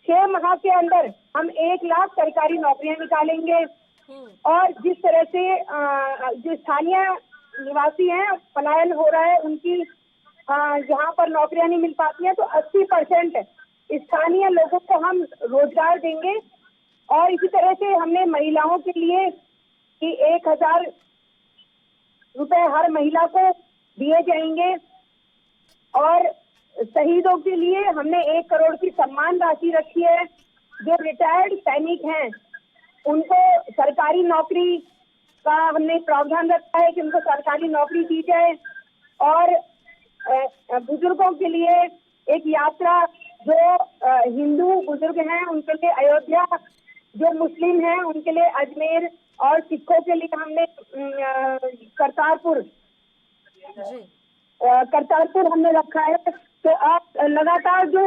O: 6 माह के अंदर हम 1 लाख सरकारी नौकरियां निकालेंगे। और जिस तरह से जो स्थानीय निवासी हैं, पलायन हो रहा है, उनकी जहाँ पर नौकरियां नहीं मिल पाती हैं, तो 80% स्थानीय लोगों को हम रोजगार देंगे। और इसी तरह से हमने महिलाओं के लिए कि 1000 रुपए हर महिला को दिए जाएंगे। और शहीदों के लिए हमने 1 करोड़ की सम्मान राशि रखी है। जो रिटायर्ड सैनिक हैं उनको सरकारी नौकरी का हमने प्रावधान रखा है कि उनको सरकारी नौकरी दी जाए। और बुजुर्गों के लिए एक यात्रा, जो हिंदू बुजुर्ग हैं उनके लिए अयोध्या, जो मुस्लिम हैं उनके लिए अजमेर, और सिखों के लिए हमने करतारपुर हमने रखा है। तो आप लगातार जो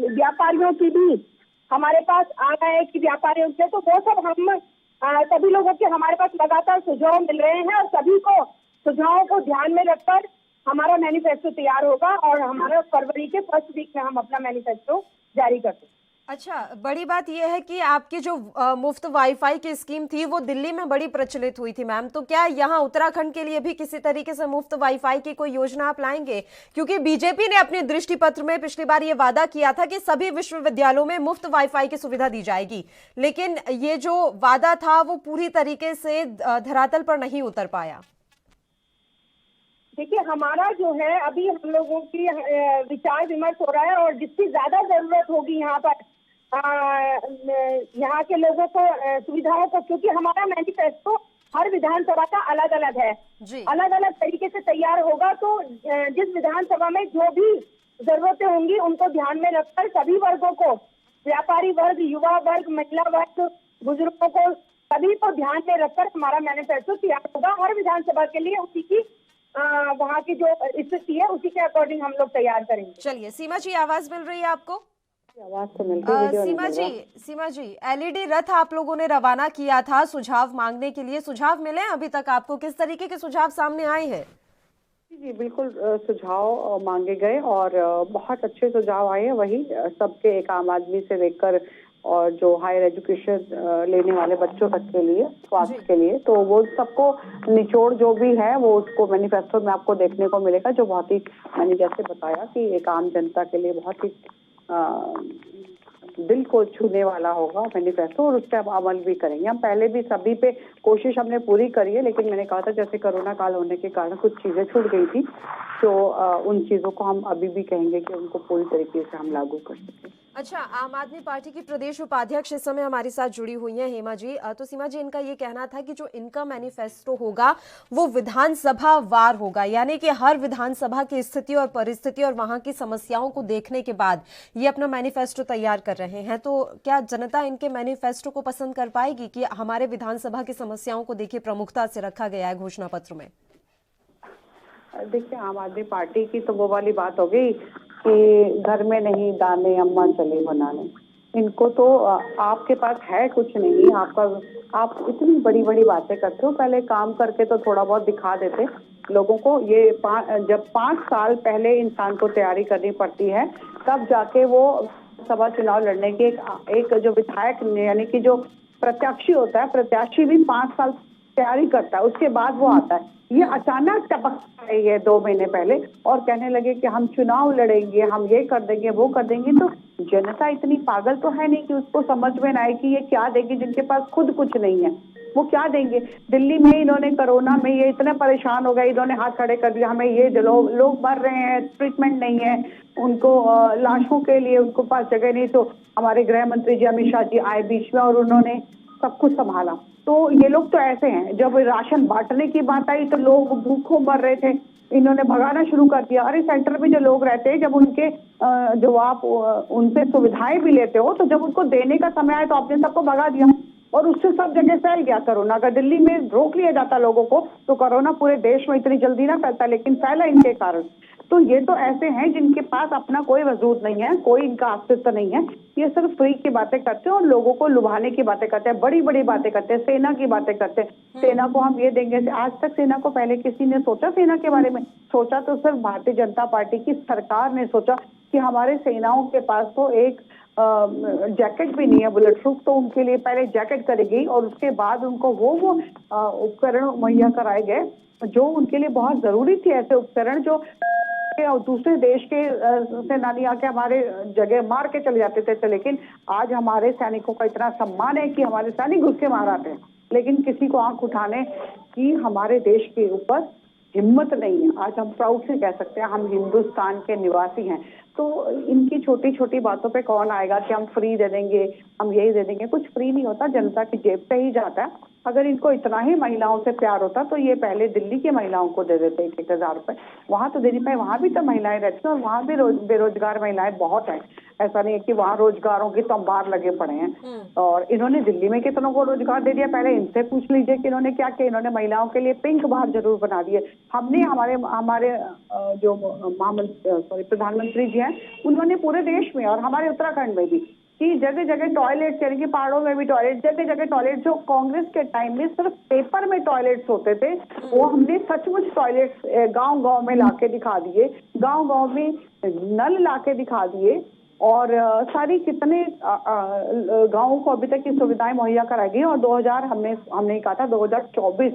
O: व्यापारियों की भी हमारे पास आ रहा है कि व्यापारियों से, तो वो सब हम सभी लोगों के हमारे पास लगातार सुझाव मिल रहे हैं। और सभी को सुझावों को ध्यान में रखकर हमारा मैनिफेस्टो तैयार होगा और हमारा फरवरी के फर्स्ट वीक में हम अपना मैनिफेस्टो जारी करते हैं।
A: अच्छा, बड़ी बात यह है कि आपकी जो मुफ्त वाईफाई की स्कीम थी वो दिल्ली में बड़ी प्रचलित हुई थी मैम, तो क्या यहाँ उत्तराखंड के लिए भी किसी तरीके से मुफ्त वाईफाई की कोई योजना आप लाएंगे? क्योंकि बीजेपी ने अपने दृष्टि पत्र में पिछली बार ये वादा किया था कि सभी विश्वविद्यालयों में मुफ्त वाईफाई की सुविधा दी जाएगी, लेकिन ये जो वादा था वो पूरी तरीके से धरातल पर नहीं उतर पाया।
O: देखिए, हमारा जो है अभी हम लोगों की विचार विमर्श हो रहा है और जिसकी ज्यादा जरूरत होगी यहाँ पर यहाँ के लोगों को सुविधाओं को, क्योंकि हमारा मैनिफेस्टो हर विधानसभा का अलग अलग है, अलग अलग तरीके से तैयार होगा। तो जिस विधानसभा में जो भी जरूरतें होंगी उनको ध्यान में रखकर सभी वर्गों को, व्यापारी वर्ग, युवा वर्ग, महिला वर्ग, बुजुर्गों को, सभी को ध्यान में रखकर हमारा मैनिफेस्टो तैयार होगा। हर विधानसभा के लिए उसी की वहाँ की जो स्थिति है उसी के अकॉर्डिंग हम लोग तैयार करेंगे।
A: चलिए, सीमा जी आवाज मिल रही है आपको?
O: आवाज तो मिल रही है।
A: सीमा जी, एलईडी रथ आप लोगों ने रवाना किया था सुझाव मांगने के लिए, सुझाव मिले अभी तक आपको? किस तरीके के सुझाव सामने आए हैं?
F: जी बिल्कुल, सुझाव मांगे गए और बहुत अच्छे सुझाव आए हैं। वही सबके एक आम आदमी से लेकर और जो हायर एजुकेशन लेने वाले बच्चों तक के लिए, स्वास्थ्य के लिए, तो वो सबको निचोड़ जो भी है वो उसको मैनिफेस्टो में आपको देखने को मिलेगा, जो बहुत ही, मैंने जैसे बताया कि एक आम जनता के लिए बहुत ही दिल को छूने वाला होगा मैनिफेस्टो, और उस पर हम अमल भी करेंगे। हम पहले भी सभी पे कोशिश हमने पूरी करी है, लेकिन मैंने कहा था जैसे कोरोना काल होने के कारण कुछ चीजें छूट गई थी, तो उन चीजों को हम अभी भी कहेंगे कि उनको पूरी तरीके से हम लागू कर सकें।
A: अच्छा, आम आदमी पार्टी की प्रदेश उपाध्यक्ष इस समय हमारे साथ जुड़ी हुई हैं हेमा जी। तो सीमा जी, इनका ये कहना था कि जो इनका मैनिफेस्टो होगा वो विधानसभा वार होगा, यानी कि हर विधानसभा की स्थिति और परिस्थिति और वहां की समस्याओं को देखने के बाद ये अपना मैनिफेस्टो तैयार कर रहे हैं। तो क्या जनता इनके मैनिफेस्टो को पसंद कर पाएगी कि हमारे विधानसभा की समस्याओं को देखिए प्रमुखता से रखा गया है घोषणा पत्र में?
F: देखिए, आम आदमी पार्टी की तो वो वाली बात हो गई कि घर में नहीं दाने अम्मा चले बनाने। इनको तो आपके पास है कुछ नहीं, आप इतनी बड़ी बड़ी बातें करते हो, पहले काम करके तो थोड़ा बहुत दिखा देते लोगों को। ये जब 5 साल पहले इंसान को तैयारी करनी पड़ती है, तब जाके वो सभा चुनाव लड़ने के एक जो विधायक यानी कि जो प्रत्याशी होता है, प्रत्याशी भी 5 साल तैयारी करता है, उसके बाद वो आता है। ये अचानक टपकता है ये 2 महीने पहले और कहने लगे कि हम चुनाव लड़ेंगे, हम ये कर देंगे, वो कर देंगे। तो जनता इतनी पागल तो है नहीं कि उसको समझ में ना आए कि ये क्या देंगे, जिनके पास खुद कुछ नहीं है वो क्या देंगे। दिल्ली में इन्होंने कोरोना में ये इतने परेशान हो गए, इन्होंने हाथ खड़े कर दिया, हमें ये लोग मर रहे हैं, ट्रीटमेंट नहीं है उनको, लाशों के लिए उनको पास जगह नहीं। तो हमारे गृह मंत्री जी अमित शाह जी आए बीच में और उन्होंने सब कुछ संभाला। तो ये लोग तो ऐसे हैं, जब राशन बांटने की बात आई तो लोग भूखों मर रहे थे, इन्होंने भगाना शुरू कर दिया। अरे सेंटर में जो लोग रहते हैं, जब उनके जो आप उनसे सुविधाएं भी लेते हो, तो जब उनको देने का समय आया तो आपने सबको भगा दिया और उससे सब जगह फैल गया कोरोना। अगर दिल्ली में रोक लिया जाता लोगों को तो कोरोना पूरे देश में इतनी जल्दी ना फैलता, लेकिन फैला इनके कारण। तो ये तो ऐसे हैं जिनके पास अपना कोई वजूद नहीं है, कोई इनका अस्तित्व नहीं है। ये सिर्फ फ्री की बातें करते हैं और लोगों को लुभाने की बातें करते हैं, बड़ी बड़ी बातें करते हैं, सेना की बातें करते हैं। सेना को हम ये देंगे, आज तक सेना को पहले किसी ने सोचा सेना के बारे में? सोचा तो सिर्फ भारतीय जनता पार्टी की सरकार ने सोचा कि हमारे सेनाओं के पास तो एक जैकेट भी नहीं है बुलेट प्रूफ, तो उनके लिए पहले जैकेट करेगी और उसके बाद उनको वो उपकरण मुहैया कराए गए जो उनके लिए बहुत जरूरी थी। ऐसे उपकरण जो दूसरे देश के सेनानी आके हमारे जगह मार के चले जाते थे। लेकिन आज हमारे सैनिकों का इतना सम्मान है कि हमारे सैनिक घुस के मार आते हैं, लेकिन किसी को आंख उठाने की हमारे देश के ऊपर हिम्मत नहीं है। आज हम प्राउड से कह सकते हैं हम हिंदुस्तान के निवासी हैं। तो इनकी छोटी छोटी बातों पे कौन आएगा कि हम फ्री दे देंगे, हम यही दे देंगे। कुछ फ्री नहीं होता, जनता की जेब से ही जाता है। अगर इनको इतना ही महिलाओं से प्यार होता तो ये पहले दिल्ली की महिलाओं को दे देते 1,000 रुपए। वहां तो दे नहीं पाए, वहां भी तो महिलाएं रहती हैं और वहां भी बेरोजगार महिलाएं बहुत है। ऐसा नहीं है कि वहां रोजगारों की तो अंबार लगे पड़े हैं। और इन्होंने दिल्ली में कितनों को रोजगार दे दिया, पहले इनसे पूछ लीजिए कि इन्होंने क्या किया। इन्होंने महिलाओं के लिए पिंक बार जरूर बना दिए। हमने हमारे जो प्रधानमंत्री जी हैं उन्होंने पूरे देश में और हमारे उत्तराखंड में भी कि जगह जगह टॉयलेट, यानी कि पहाड़ों में भी टॉयलेट, जगह जगह टॉयलेट। जो कांग्रेस के टाइम में सिर्फ पेपर में टॉयलेट्स होते थे, वो हमने सचमुच टॉयलेट्स गांव गांव में लाके दिखा दिए, गांव गांव में नल लाके दिखा दिए और सारी कितने गांवों को अभी तक की सुविधाएं मुहैया कराई गई। और 2000 हमने कहा था 2024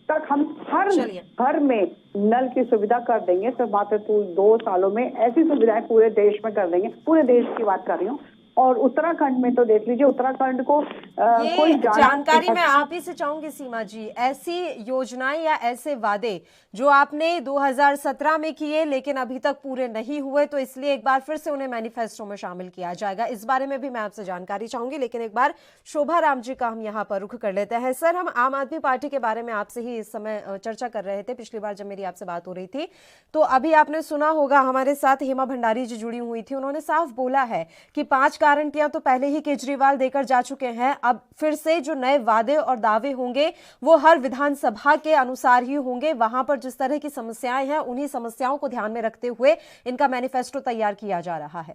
F: तक हम हर घर में नल की सुविधा कर देंगे। तो मात्र 2 सालों में ऐसी सुविधाएं पूरे देश में कर देंगे। पूरे देश की बात कर रही हूँ। और उत्तराखंड में तो देख लीजिए, उत्तराखंड को कोई
A: जानकारी मैं आप ही से चाहूंगी सीमा जी, ऐसी योजनाएं या ऐसे वादे जो आपने 2017 में किए लेकिन अभी तक पूरे नहीं हुए, तो इसलिए एक बार फिर से उन्हें मैनिफेस्टो में शामिल किया जाएगा। इस बारे में भी मैं आपसे जानकारी चाहूंगी, लेकिन एक बार शोभा राम जी का हम यहाँ पर रुख कर लेते हैं। सर, हम आम आदमी पार्टी के बारे में आपसे ही इस समय चर्चा कर रहे थे। पिछली बार जब मेरी आपसे बात हो रही थी तो अभी आपने सुना होगा हमारे साथ हेमा भंडारी जी जुड़ी हुई थी। उन्होंने साफ बोला है कि 5 गारंटियां तो पहले ही केजरीवाल देकर जा चुके हैं, अब फिर से जो नए वादे और दावे होंगे वो हर विधानसभा के अनुसार ही होंगे। वहां पर जिस तरह की समस्याएं हैं उन्हीं समस्याओं को ध्यान में रखते हुए इनका मैनिफेस्टो तैयार किया जा रहा है।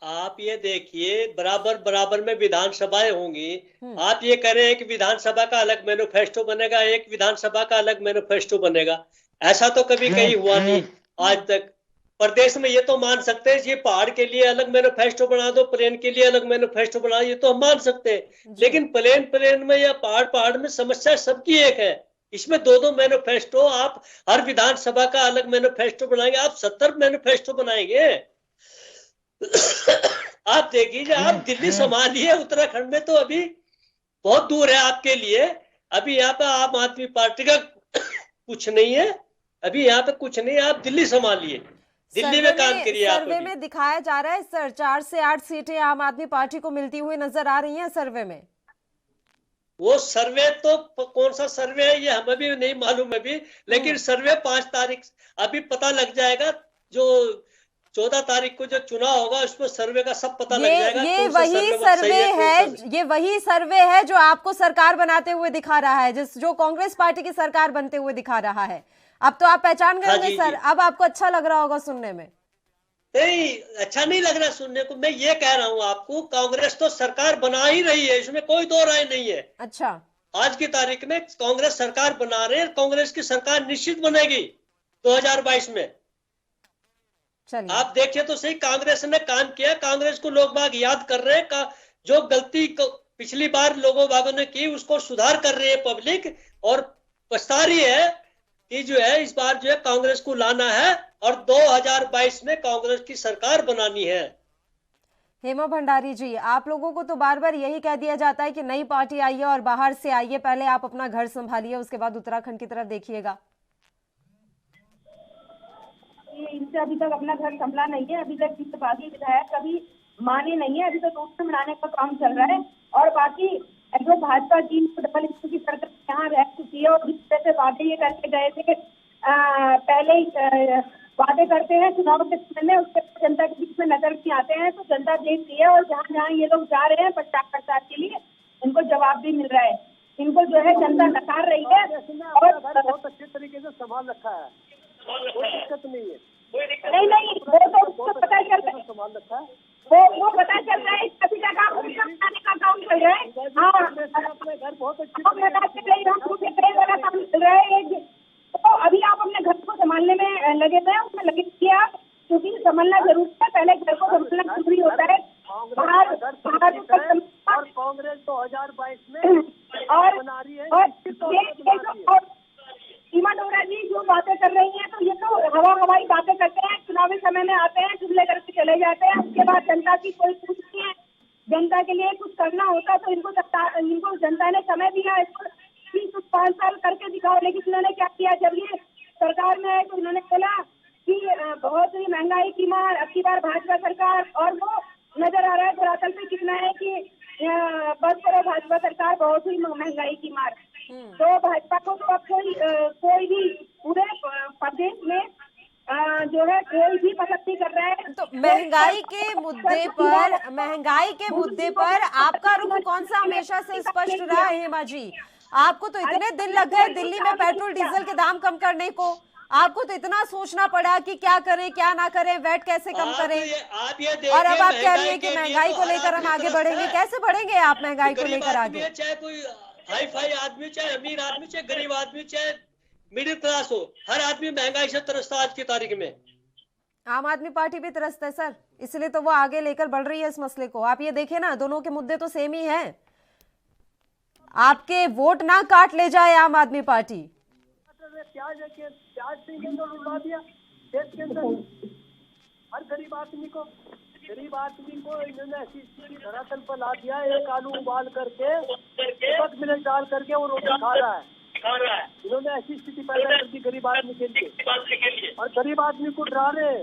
G: आप ये देखिए, बराबर बराबर में विधानसभाएं होंगी। आप ये कह रहे हैं कि विधानसभा का अलग मैनिफेस्टो बनेगा, एक विधानसभा का अलग मैनिफेस्टो बनेगा। ऐसा तो कभी कहीं हुआ नहीं आज तक। प्रदेश में ये तो मान सकते हैं, ये पहाड़ के लिए अलग मैनिफेस्टो बना दो, प्लेन के लिए अलग मैनिफेस्टो बना दो, ये तो हम मान सकते हैं। लेकिन प्लेन में या पहाड़ में समस्या सबकी एक है। इसमें दो मैनिफेस्टो, आप हर विधानसभा का अलग मैनिफेस्टो बनाएंगे, आप 70 मैनिफेस्टो बनाएंगे। आप देखिए, आप दिल्ली संभालिए, उत्तराखंड में तो अभी बहुत दूर है आपके लिए। अभी यहाँ पे आम आदमी पार्टी का कुछ नहीं है, अभी यहाँ पे कुछ नहीं है, आप दिल्ली संभालिए, दिल्ली में काम करिए।
A: सर्वे में दिखाया जा रहा है सर 4 से 8 सीटें आम आदमी पार्टी को मिलती हुई नजर आ रही हैं सर्वे में।
G: वो सर्वे तो कौन सा सर्वे है ये हमें भी नहीं मालूम अभी, लेकिन सर्वे 5 तारीख अभी पता लग जाएगा। जो 14 तारीख को जो चुनाव होगा उसमें सर्वे का सब पता लग जाएगा।
A: ये वही सर्वे है जो आपको सरकार बनाते हुए दिखा रहा है, जो कांग्रेस पार्टी की सरकार बनते हुए दिखा रहा है। अब तो आप पहचान गए होंगे सर, अब आपको अच्छा लग रहा होगा सुनने में।
G: नहीं, अच्छा नहीं लग रहा सुनने को। मैं ये कह रहा हूँ आपको, कांग्रेस तो सरकार बना ही रही है, इसमें कोई दो राय नहीं है।
A: अच्छा,
G: आज की तारीख में कांग्रेस सरकार बना रहे हैं, कांग्रेस की सरकार निश्चित बनेगी 2022 में। आप देखिए तो सही, कांग्रेस ने काम किया, कांग्रेस को लोग बाग याद कर रहे हैं। जो गलती पिछली बार लोगों बागों ने की उसको सुधार कर रही है पब्लिक, और पछता रही है कि जो है इस बार जो है कांग्रेस को लाना है और 2022 में कांग्रेस की सरकार बनानी है।
A: हेमा भंडारी जी, आप लोगों को तो बार बार यही कह दिया जाता है कि नई पार्टी आई है और बाहर से आइए, पहले आप अपना घर संभालिए, उसके बाद उत्तराखंड की तरफ देखिएगा।
O: इनसे अभी तक अपना घर संभला नहीं है, अभी तक किसी बागी विधायक कभी माने नहीं है, अभी तक दूसरे बनाने का काम चल रहा है। और बाकी जो भाजपा की डबल इंजन की सरकार यहाँ रह चुकी है और जिस तरह से वादे ये करके गए थे, पहले ही वादे करते हैं चुनाव के समय में, उसके जनता के बीच में नजर नहीं आते हैं, तो जनता देख रही है। और जहाँ जहाँ ये लोग जा रहे हैं प्रचार प्रसार के लिए, इनको जवाब भी मिल रहा है, इनको जो है जनता नकार रही है। और
N: बहुत अच्छे तरीके से संभाल रखा है, कोई दिक्कत नहीं है।
O: नहीं, वो तो उसको पता चल रहा है,
N: संभाल रखा है,
O: वो पता चल रहा है। सभी जगह का काम चल रहा है।
N: अपने घर बहुत अच्छे
O: काम चल रहा है। तो अभी आप अपने घर को संभालने में लगे हुए हैं, उसमें लगे हुए आप, क्योंकि संभालना जरूरी है। पहले घर को संभालना जरूरी होता है। बाहर
N: और कांग्रेस 2022 में
O: और
N: बना रही है।
O: सीमा डोरा जी जो बातें कर रही हैं, तो ये तो हवाई बातें करते हैं, चुनावी समय में आते हैं, चुगले करके चले जाते हैं, उसके बाद जनता की कोई पूछ नहीं है। जनता के लिए कुछ करना होता तो इनको जनता ने समय दिया, इसको 5 साल करके दिखाओ। लेकिन इन्होंने क्या किया, जब ये सरकार में आए तो इन्होंने बोला कि बहुत ही महंगाई की मार, अब की बार भाजपा सरकार, और वो नजर आ रहा है धरातल पे कितना है कि बस करो भाजपा सरकार, बहुत ही महंगाई की मार। तो भाजपा को तो अब कोई भी पूरे प्रदेश में जो है कोई भी मदद नहीं कर रहा है।
A: तो महंगाई के मुद्दे पर आपका रुख कौन सा हमेशा से स्पष्ट रहा है हेमा जी? आपको तो इतने दिन लग गए दिल्ली में पेट्रोल डीजल के दाम कम करने को, आपको तो इतना सोचना पड़ा कि क्या करें क्या ना करें, वैट कैसे कम करें, और अब आप कह रही हैं कि महंगाई को लेकर हम आगे बढ़ेंगे। कैसे बढ़ेंगे आप महंगाई को लेकर आगे?
G: चाहे कोई हाई फाई आदमी, चाहे अमीर आदमी, चाहे गरीब आदमी, चाहे मिडिल क्लास हो, हर आदमी महंगाई से तरसता आज की तारीख में।
A: आम आदमी पार्टी भी तरसता है सर, इसलिए तो वो आगे लेकर बढ़ रही है इस मसले को। आप ये देखें ना, दोनों के मुद्दे तो सेम ही हैं। आपके वोट ना काट ले जाए आम आदमी पार्टी।
N: प्याज के अंदर उड़ा दिया देश के अंदर, हर गरीब आदमी को इन्होंने ऐसी स्थिति धरातल पर ला दिया। एक आलू उबाल करके 10 मिनट डाल करके वो रोटी खा रहा है। इन्होंने ऐसी स्थिति पैदा कर दी गरीब आदमी के लिए, और गरीब आदमी को डरा रहे,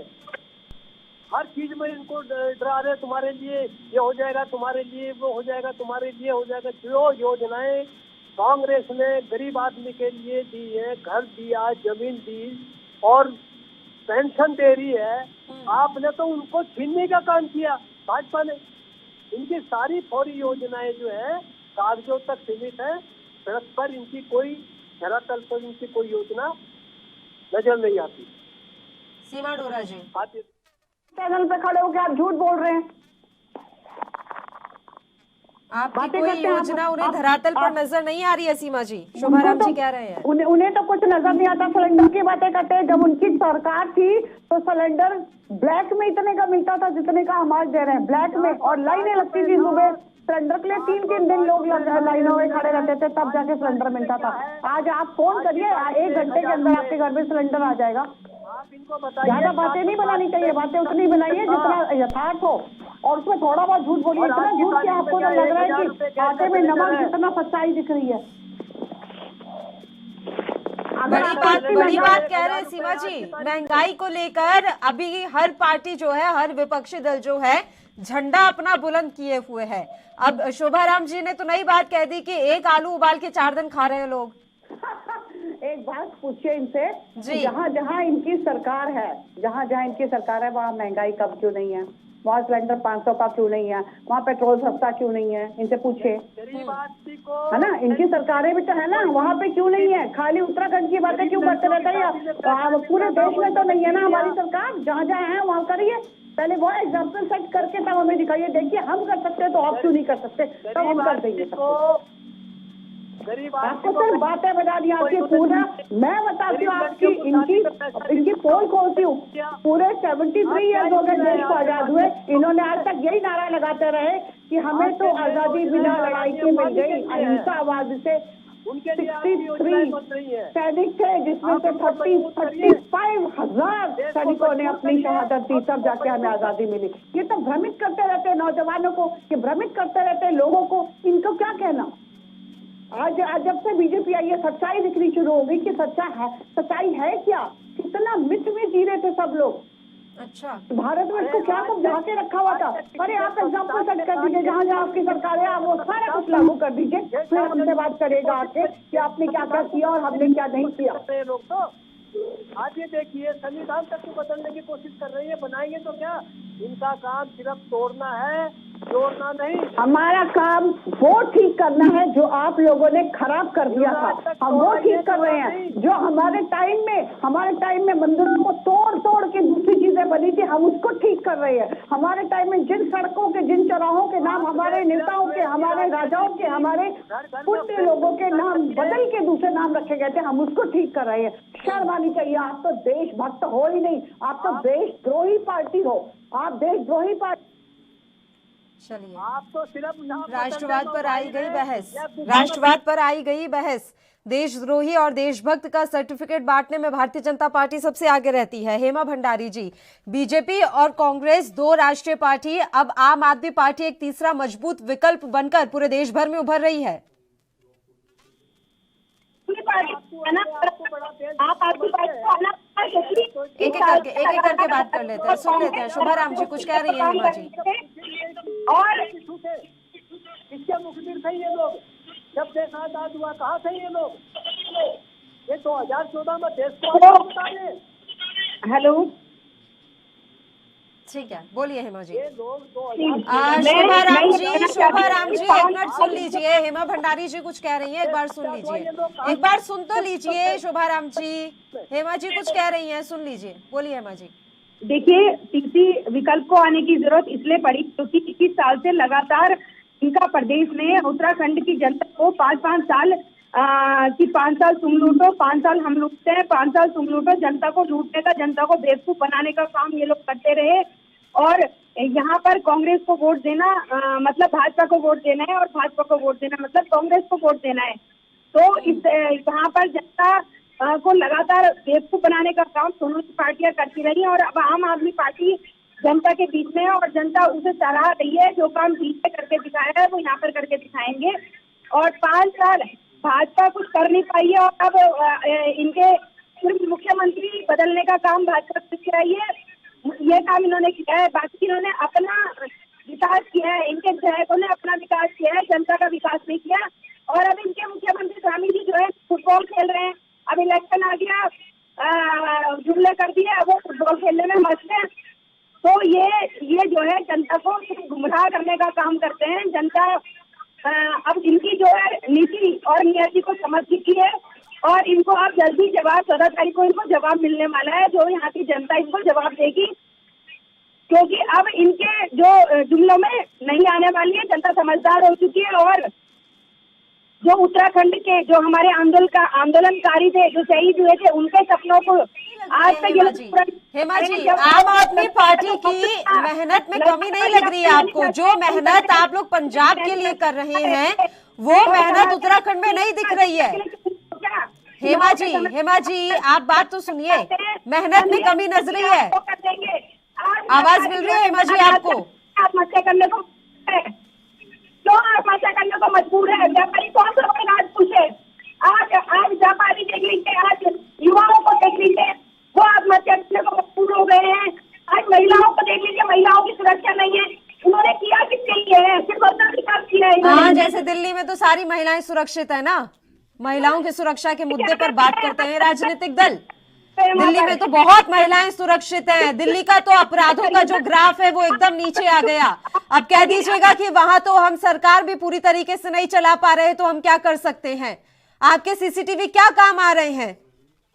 N: हर चीज में इनको डरा रहे, तुम्हारे लिए ये हो जाएगा, तुम्हारे लिए वो हो जाएगा, तुम्हारे लिए हो जाएगा। जो योजनाएं कांग्रेस ने गरीब आदमी के लिए दी है, घर दिया, जमीन दी और पेंशन दे रही है, आपने तो उनको छीनने का काम किया भाजपा ने। इनकी सारी फौरी योजनाएं जो है कागजों तक सीमित है, सड़क पर इनकी कोई, धरातल पर इनकी कोई योजना नजर नहीं आती।
A: सीमा डोरा जी,
H: पे खड़े होकर आप झूठ बोल रहे हैं।
A: आपकी कोई योजना उन्हें धरातल पर नजर नहीं आ रही है सीमा जी? शोभाराम जी कह रहे हैं
H: उन्हें तो कुछ नजर नहीं आता। सिलेंडर की बातें करते हैं। जब उनकी सरकार थी तो सिलेंडर ब्लैक में इतने का मिलता था जितने का हमारे दे रहे हैं, ब्लैक में, और लाइनें लगती थी सुबह सिलेंडर के लिए। 3-3 दिन लोग लाइनों में खड़े रहते थे, तब जाके सिलेंडर मिलता था। आज आप फोन करिए, 1 घंटे के अंदर आपके घर में सिलेंडर आ जाएगा। ज्यादा बातें नहीं बनानी चाहिए, बातें उतनी बनाइए जितना यथार्थ हो, और उसमें थोड़ा बहुत झूठ बोलिए। इतना झूठ कि आपको तो लग रहा है कि आटे में नमक जितना सच्चाई दिख रही है।
A: बड़ी बात कह रहे हैं सीमा जी, महंगाई को लेकर अभी हर पार्टी जो है, हर विपक्षी दल जो है, झंडा अपना बुलंद किए हुए है। अब शोभाराम जी ने तो नई बात कह दी कि 1 आलू उबाल के 4 दिन खा रहे हैं लोग।
H: एक बात पूछिए इनसे, जहाँ जहाँ इनकी सरकार है, जहाँ जहाँ इनकी सरकार है, वहाँ महंगाई कम क्यों नहीं है? वहाँ सिलेंडर 500 का क्यों नहीं है? वहाँ पेट्रोल सस्ता क्यों नहीं है? इनसे पूछे, है ना? इनकी सरकारें भी तो है ना, वहाँ पे क्यों नहीं है? खाली उत्तराखंड की बातें क्यों करते रहते हैं? पूरे देश में तो नहीं है ना हमारी सरकार? जहाँ जहाँ है वहाँ करिए। पहले वो एग्जाम्पल सेट करके तब हमें दिखाइए, देखिए हम कर सकते हैं तो आप क्यों नहीं कर सकते? तब हम कर देंगे। आपको सिर्फ बातें बता दी आपकी पूरा। मैं बताती हूँ आपकी इनकी पोल खोलती हूँ। पूरे 73 ईयर्स हो गए देश को आजाद हुए, इन्होंने आज तक यही नारा लगाते रहे कि हमें तो आजादी बिना लड़ाई के मिल गई, अहिंसावाद से। 63 सैनिक थे जिसमें से 35,000 सैनिकों ने अपनी शहादत दी, तब जाके हमें आजादी मिली। ये तो भ्रमित करते रहते हैं नौजवानों को, ये भ्रमित करते रहते हैं लोगों को। इनको क्या कहना? आज जब से बीजेपी आई है सच्चाई दिखनी शुरू हो गई कि सच्चाई है क्या? कितना मिथ में जी रहे थे सब लोग।
A: अच्छा,
H: भारत में इसको क्या समझा के रखा हुआ था? अरे आप एग्जाम्पल सेट कर दीजिए, जहाँ जहाँ आपकी सरकार है आप वो सारा कुछ लागू कर दीजिए, फिर हमसे बात करेगा आके कि आपने क्या क्या किया और हमने क्या नहीं किया।
N: लोग तो आज ये देखिए संविधान तक को बदलने की कोशिश कर रही है। बनाएंगे तो क्या? इनका काम सिर्फ तोड़ना है, जोड़ना नहीं। हमारा काम वो ठीक करना है जो आप लोगों ने खराब कर दिया था, हम वो ठीक कर रहे हैं। जो हमारे टाइम में मंदिरों को तोड़ के दूसरी चीजें बनी थी, हम उसको ठीक कर रहे हैं। हमारे टाइम में जिन सड़कों के, जिन चौराहों के नाम हमारे नेताओं के, हमारे राजाओं के, हमारे पुण्य लोगों के नाम बदल के दूसरे नाम रखे गए थे, हम उसको ठीक कर रहे हैं। शर्म आनी चाहिए। आप तो देशभक्त हो ही नहीं, आप तो देशद्रोही पार्टी हो। आप देशद्रोही पार्टी।
A: चलिए,
N: आप तो सिर्फ
A: राष्ट्रवाद पर आई गई बहस। देशद्रोही और देशभक्त का सर्टिफिकेट बांटने में भारतीय जनता पार्टी सबसे आगे रहती है। हेमा भंडारी जी, बीजेपी और कांग्रेस 2 राष्ट्रीय पार्टी, अब आम आदमी पार्टी एक तीसरा मजबूत विकल्प बनकर पूरे देश भर में उभर रही है। एक एक करके बात कर लेते हैं, सुन लेते हैं। शोभाराम जी कुछ कह रही है हेमा जी।
N: और इसके मुखबिर थे ये लोग, जब देश आजाद हुआ कहाँ थे ये लोग? ये 2014 में देश को बता रहे।
H: हेलो,
A: ठीक है, बोलिए हेमा जी।
H: शोभाराम
A: जी एक मिनट सुन लीजिए। हेमा भंडारी जी कुछ कह रही हैं, एक बार सुन लीजिए, एक बार सुन तो लीजिए। शोभाराम जी, हेमा जी कुछ कह रही हैं, सुन लीजिए, बोलिए हेमा जी।
O: देखिए, तीसरी विकल्प को आने की जरूरत इसलिए पड़ी क्योंकि 21 साल से लगातार इनका प्रदेश में उत्तराखंड की जनता को 5-5 साल कि 5 साल तुम लूटो, 5 साल हम लूटते हैं, 5 साल तुम लूटो, जनता को लूटने का, जनता को बेवकूफ बनाने का काम ये लोग करते रहे। और यहाँ पर कांग्रेस को वोट देना मतलब भाजपा को वोट देना है, और भाजपा को वोट देना मतलब कांग्रेस को वोट देना है। तो इस यहाँ पर जनता को लगातार बेवकूफ बनाने का काम दोनों पार्टियां करती रही, और अब आम आदमी पार्टी जनता के बीच में है और जनता उसे सराह रही है। जो काम पीछे करके दिखाया है वो यहाँ पर करके दिखाएंगे। और 5 साल भाजपा कुछ कर नहीं पाई है, और अब इनके सिर्फ मुख्यमंत्री बदलने का काम भाजपा से किया ये काम इन्होंने किया है। बाकी इन्होंने अपना विकास किया है, इनके विधायकों ने अपना विकास किया है, जनता का विकास नहीं किया। और अब इनके मुख्यमंत्री स्वामी जी जो है फुटबॉल खेल रहे हैं। अब इलेक्शन आ गया, जुमले कर दिए, अब वो फुटबॉल खेलने में मस्त है। तो ये जो है जनता को गुमराह करने का काम करते हैं। जनता अब इनकी जो है नीति और नियति को समझ चुकी है, और इनको अब जल्दी जवाब 14 तारीख को इनको जवाब मिलने वाला है, जो यहाँ की जनता इनको जवाब देगी क्योंकि अब इनके जो जुमलों में नहीं आने वाली है, जनता समझदार हो चुकी है। और जो उत्तराखंड के जो हमारे आंदोलनकारी थे, जो शहीद हुए थे, उनके सपनों को आज तक
A: हेमा जी, आम आदमी पार्टी की मेहनत में कमी नहीं लग रही है आपको? जो मेहनत आप लोग पंजाब के लिए कर रहे हैं वो मेहनत उत्तराखंड में नहीं दिख रही है। हेमा जी आप बात तो सुनिए, मेहनत में कमी नजर रही है। आवाज मिल रही है हेमा जी आपको?
O: आत्महत्या करने को क्यों आत्महत्या करने को मजबूर है? व्यापारी कौन सा आज पूछे? आज व्यापारी देख लीजिए, आज युवाओं को देख लीजिए, वो आत्महत्या करने को मजबूर हो गए हैं। आज महिलाओं को देख लीजिए, महिलाओं की सुरक्षा नहीं है। उन्होंने किया किसके लिए है? सिर्फ अपना विकास किया है।
A: हाँ, जैसे दिल्ली में तो सारी महिलाएं सुरक्षित है ना, महिलाओं की सुरक्षा के मुद्दे पर बात करते हैं राजनीतिक दल। दिल्ली में तो बहुत महिलाएं सुरक्षित हैं। दिल्ली का तो अपराधों का जो ग्राफ है वो एकदम नीचे आ गया। अब कह दीजिएगा कि वहां तो हम सरकार भी पूरी तरीके से नहीं चला पा रहे, तो हम क्या कर सकते हैं? आपके सीसीटीवी क्या काम आ रहे हैं?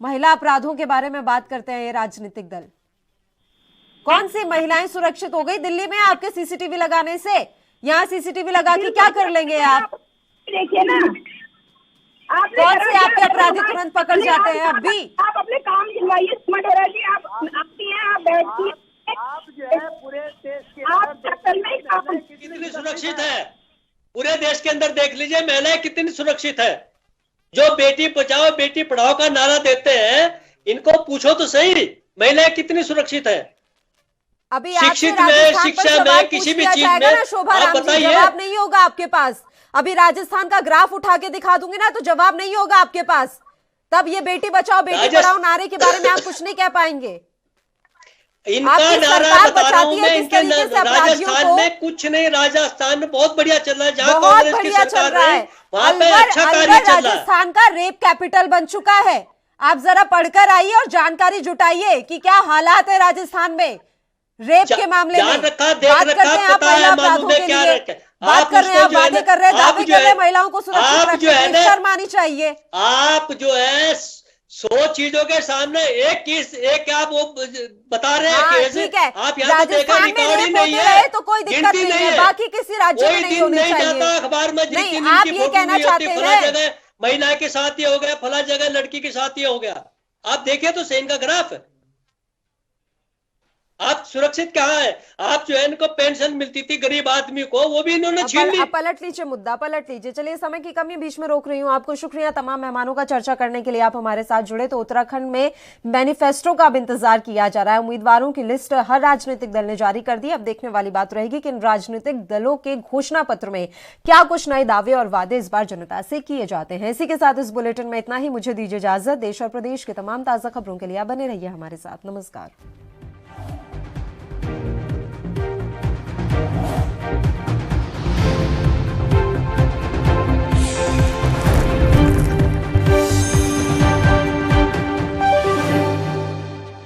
A: महिला अपराधों के बारे में बात करते हैं ये राजनीतिक दल। कौन सी महिलाएं सुरक्षित हो गई दिल्ली में आपके सीसीटीवी लगाने से? यहाँ सीसीटीवी लगा के क्या कर लेंगे आप?
O: देखिए ना,
A: कौन से आपके अपराधी तुरंत पकड़ जाते हैं? अब भी
O: आप अपने काम दिलवाइए सुमन जी, आप आती हैं, आप बैठती हैं,
N: आप जो है पूरे देश के
O: आप
G: कितनी सुरक्षित है? पूरे देश के अंदर देख लीजिए महिलाएं कितनी सुरक्षित है। जो बेटी बचाओ बेटी पढ़ाओ का नारा देते हैं, इनको पूछो तो सही महिलाएं कितनी सुरक्षित है।
A: अभी
G: शिक्षित में, शिक्षा में, किसी भी चीज में आप बताइए।
A: जवाब नहीं होगा आपके पास। अभी राजस्थान का ग्राफ उठा के दिखा दूंगी ना तो जवाब नहीं होगा आपके पास। तब ये बेटी बचाओ बेटी पढ़ाओ नारे के बारे में आप कुछ नहीं कह पाएंगे।
G: इनका नारा बता रहा हूं मैं, इनके राजस्थान में कुछ नहीं, राजस्थान में बहुत बढ़िया चल रहा है। जहाँ कांग्रेस की सरकार है वहां पे अच्छा कार्य चल रहा है।
A: राजस्थान का रेप कैपिटल बन चुका है। आप जरा पढ़कर आइए और जानकारी जुटाइए कि क्या हालात है राजस्थान में रेप के मामले में। बात करते हैं आप महिला अपराधों के लिए, बात कर रहे हैं, आप बातें कर रहे हैं, दावे कर रहे हैं महिलाओं को सुरक्षित रखने में शर्म आनी चाहिए।
G: आप जो है 100 चीजों के सामने एक आप वो बता रहे हैं।
A: ठीक है,
G: आप यहाँ तो देखा रिकॉर्ड ही नहीं है
A: तो कोई दिक्कत नहीं है, बाकी किसी राज्य में नहीं होनी चाहिए।
G: अखबार में
A: नहीं, आप ये कहना चाहते हैं
G: महिला के साथ ये हो गया, फला जगह लड़की के साथ ये हो गया। आप देखिए तो सही का ग्राफ है। आप सुरक्षित कहाँ है? आप जो है इनको पेंशन मिलती थी गरीब आदमी को, वो भी इन्होंने छीन ली।
A: पलट लीजिए मुद्दा, पलट लीजिए। चलिए, समय की कमी बीच में रोक रही हूँ आपको। शुक्रिया तमाम मेहमानों का चर्चा करने के लिए आप हमारे साथ जुड़े। तो उत्तराखंड में मैनिफेस्टो का अब इंतजार किया जा रहा है। उम्मीदवारों की लिस्ट हर राजनीतिक दल ने जारी कर दी। अब देखने वाली बात रहेगी कि इन राजनीतिक दलों के घोषणा पत्र में क्या कुछ नए दावे और वादे इस बार जनता से किए जाते हैं। इसी के साथ इस बुलेटिन में इतना ही। मुझे दीजिए इजाजत। देश और प्रदेश के तमाम ताजा खबरों के लिए आप बने रहिए हमारे साथ। नमस्कार।